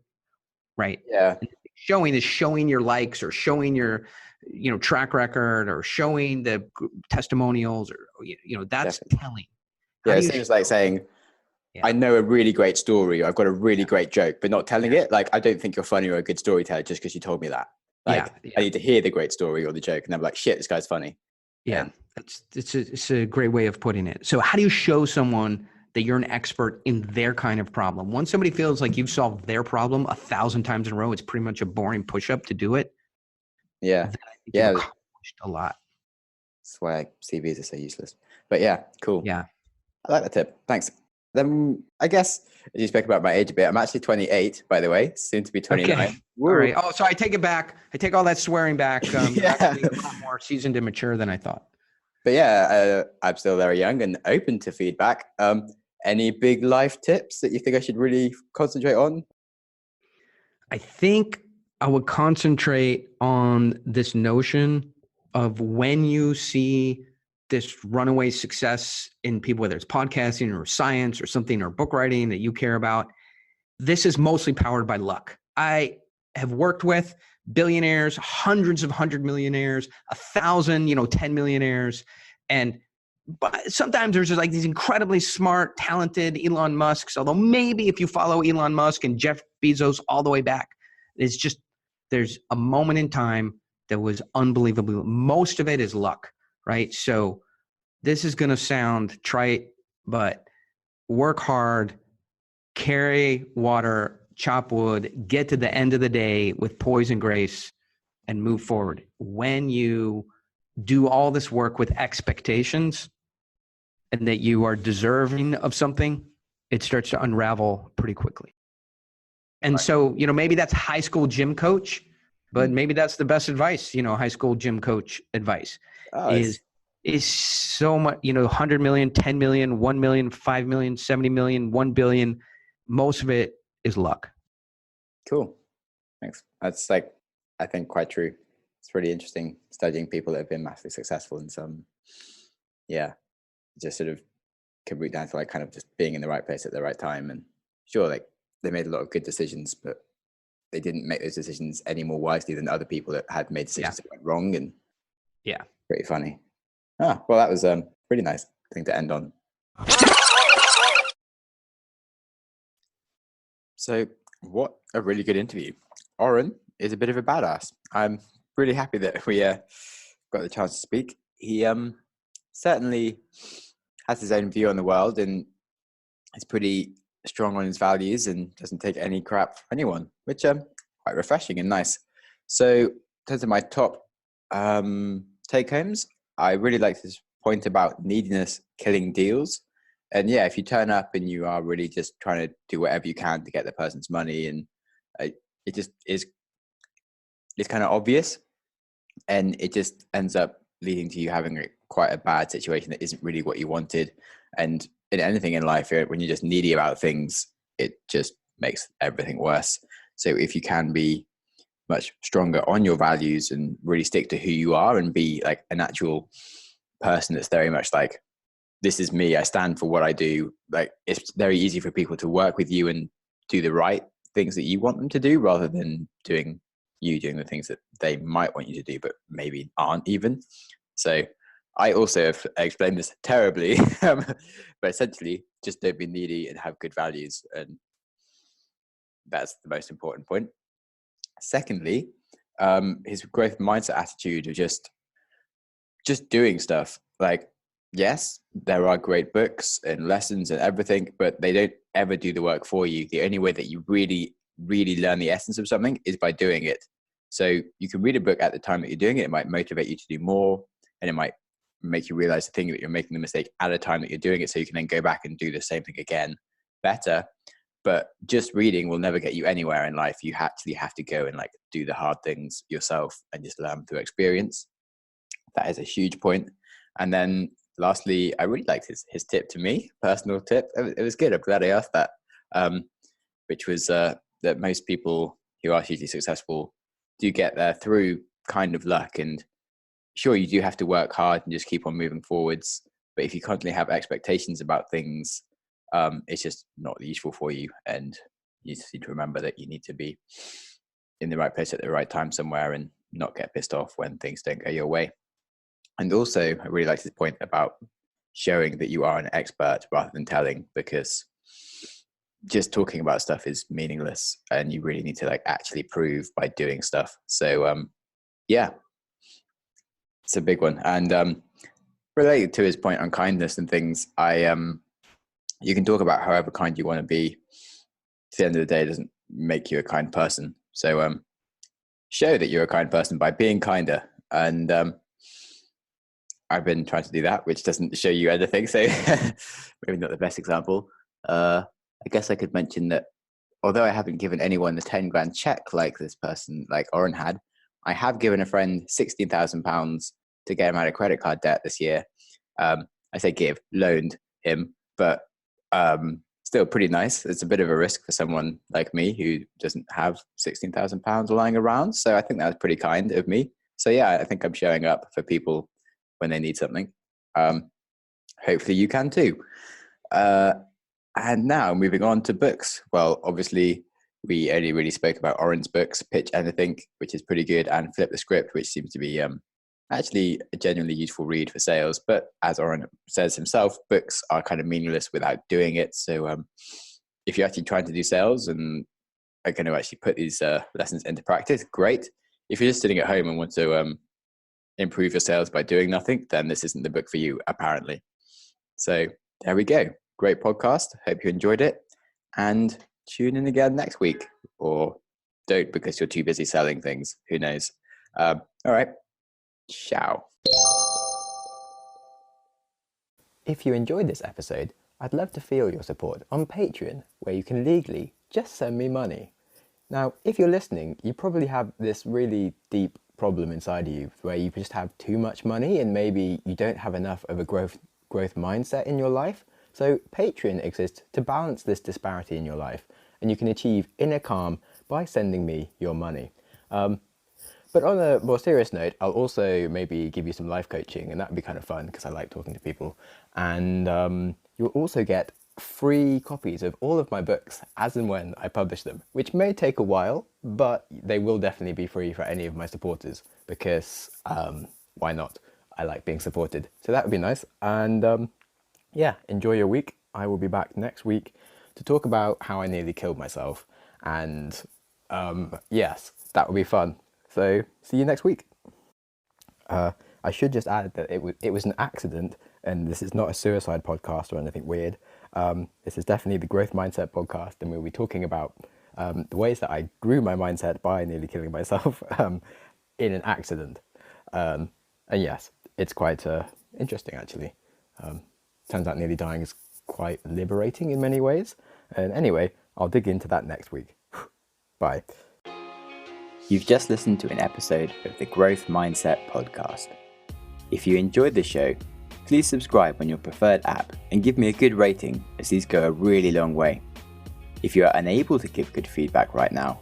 right? Yeah. And showing your likes, or showing your, track record, or showing the testimonials, or, that's Definitely. telling. Yeah, it seems like saying, I know a really great story, or I've got a really great joke, but not telling it. Like, I don't think you're funny or a good storyteller just because you told me that. Like, I need to hear the great story or the joke, and I'm like, shit, this guy's funny. Yeah, it's a great way of putting it. So how do you show someone that you're an expert in their kind of problem? Once somebody feels like you've solved their problem 1,000 times in a row, it's pretty much a boring push-up to do it. Yeah. You've accomplished a lot. That's why CVs are so useless. But yeah, cool. Yeah. I like that tip. Thanks. Then I guess, as you spoke about my age a bit, I'm actually 28, by the way, soon to be 29. Okay. All right. Oh, so I take it back. I take all that swearing back. You're actually a lot more seasoned and mature than I thought. But yeah, I'm still very young and open to feedback. Any big life tips that you think I should really concentrate on? I think I would concentrate on this notion of, when you see this runaway success in people, whether it's podcasting or science or something, or book writing that you care about, this is mostly powered by luck. I have worked with billionaires, hundreds of 100 millionaires, 1,000, 10 millionaires. But sometimes there's just like these incredibly smart, talented Elon Musks, although maybe if you follow Elon Musk and Jeff Bezos all the way back, it's just, there's a moment in time that was unbelievable. Most of it is luck, right? So this is going to sound trite, but work hard, carry water, chop wood, get to the end of the day with poise and grace, and move forward. When you do all this work with expectations and that you are deserving of something, it starts to unravel pretty quickly. And so, maybe that's high school gym coach, but maybe that's the best advice, high school gym coach advice is so much, 100 million, 10 million, 1 million, 5 million, 70 million, 1 billion. Most of it is luck. Cool. Thanks. That's I think quite true. It's really interesting studying people that have been massively successful, and just sort of can root down to kind of just being in the right place at the right time. And sure, they made a lot of good decisions, but they didn't make those decisions any more wisely than other people that had made decisions that went wrong. And pretty funny. Well, that was a pretty nice thing to end on. So, what a really good interview. Oren is a bit of a badass. I'm really happy that we got the chance to speak. He certainly has his own view on the world and is pretty strong on his values and doesn't take any crap from anyone, which quite refreshing and nice. So, in terms of my top take homes, I really like this point about neediness killing deals. And yeah, if you turn up and you are really just trying to do whatever you can to get the person's money, and it just is, it's kind of obvious, and it just ends up leading to you having quite a bad situation that isn't really what you wanted. And in anything in life, when you're just needy about things, it just makes everything worse. So if you can be much stronger on your values and really stick to who you are and be like an actual person that's very much like, this is me, I stand for what I do. Like, it's very easy for people to work with you and do the right things that you want them to do, rather than doing the things that they might want you to do but maybe aren't even. So I also have explained this terribly, but essentially just don't be needy and have good values, and that's the most important point. Secondly, his growth mindset attitude of just doing stuff. Like, yes, there are great books and lessons and everything, but they don't ever do the work for you. The only way that you really, really learn the essence of something is by doing it. So you can read a book at the time that you're doing it. It might motivate you to do more, and it might make you realize the thing that you're making the mistake at a time that you're doing it, so you can then go back and do the same thing again better. But just reading will never get you anywhere in life. You actually have to go and like do the hard things yourself and just learn through experience. That is a huge point. And then lastly, I really liked his tip to me, personal tip. It was good. I'm glad I asked that, which was that most people who are hugely successful do get there through kind of luck. And sure, you do have to work hard and just keep on moving forwards. But if you constantly have expectations about things, it's just not useful for you. And you just need to remember that you need to be in the right place at the right time somewhere and not get pissed off when things don't go your way. And also, I really like this point about showing that you are an expert rather than telling, because just talking about stuff is meaningless, and you really need to like actually prove by doing stuff. So yeah, it's a big one. And related to his point on kindness and things, you can talk about however kind you want to be. At the end of the day, it doesn't make you a kind person. So show that you're a kind person by being kinder. And I've been trying to do that, which doesn't show you anything. So maybe not the best example. I guess I could mention that although I haven't given anyone the 10 grand check like this person, like Oren had, I have given a friend £16,000 to get him out of credit card debt this year. I say give, loaned him, but still pretty nice. It's a bit of a risk for someone like me who doesn't have £16,000 lying around. So I think that was pretty kind of me. So yeah, I think I'm showing up for people when they need something. Hopefully you can too. And now moving on to books. Well, obviously we only really spoke about Oren's books, Pitch Anything, which is pretty good, and Flip the Script, which seems to be actually a genuinely useful read for sales. But as Oren says himself, books are kind of meaningless without doing it. So if you're actually trying to do sales and are going to actually put these lessons into practice, great. If you're just sitting at home and want to improve your sales by doing nothing, then this isn't the book for you, apparently. So there we go. Great podcast. Hope you enjoyed it. And tune in again next week. Or don't, because you're too busy selling things. Who knows? All right. Ciao. If you enjoyed this episode, I'd love to feel your support on Patreon, where you can legally just send me money. Now, if you're listening, you probably have this really deep problem inside of you where you just have too much money and maybe you don't have enough of a growth mindset in your life. So Patreon exists to balance this disparity in your life, and you can achieve inner calm by sending me your money. But on a more serious note, I'll also maybe give you some life coaching, and that'd be kind of fun because I like talking to people. And you'll also get free copies of all of my books as and when I publish them, which may take a while, but they will definitely be free for any of my supporters because why not? I like being supported. So that would be nice. And yeah, enjoy your week. I will be back next week to talk about how I nearly killed myself. And yes, that would be fun. So see you next week. I should just add that it was an accident, and this is not a suicide podcast or anything weird. This is definitely the Growth Mindset podcast, and we'll be talking about the ways that I grew my mindset by nearly killing myself in an accident. And yes, it's quite interesting actually. Turns out nearly dying is quite liberating in many ways. And anyway, I'll dig into that next week. Bye. You've just listened to an episode of the Growth Mindset podcast. If you enjoyed the show, please subscribe on your preferred app and give me a good rating, as these go a really long way. If you are unable to give good feedback right now,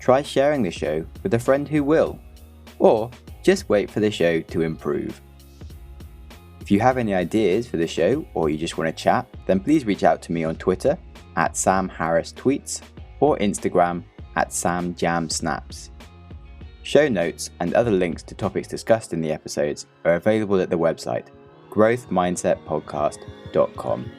try sharing the show with a friend who will, or just wait for the show to improve. If you have any ideas for the show, or you just want to chat, then please reach out to me on Twitter @SamHarrisTweets or Instagram @SamJamSnaps. Show notes and other links to topics discussed in the episodes are available at the website growthmindsetpodcast.com.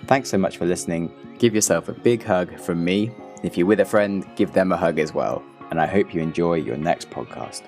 Thanks so much for listening. Give yourself a big hug from me. If you're with a friend, give them a hug as well. And I hope you enjoy your next podcast.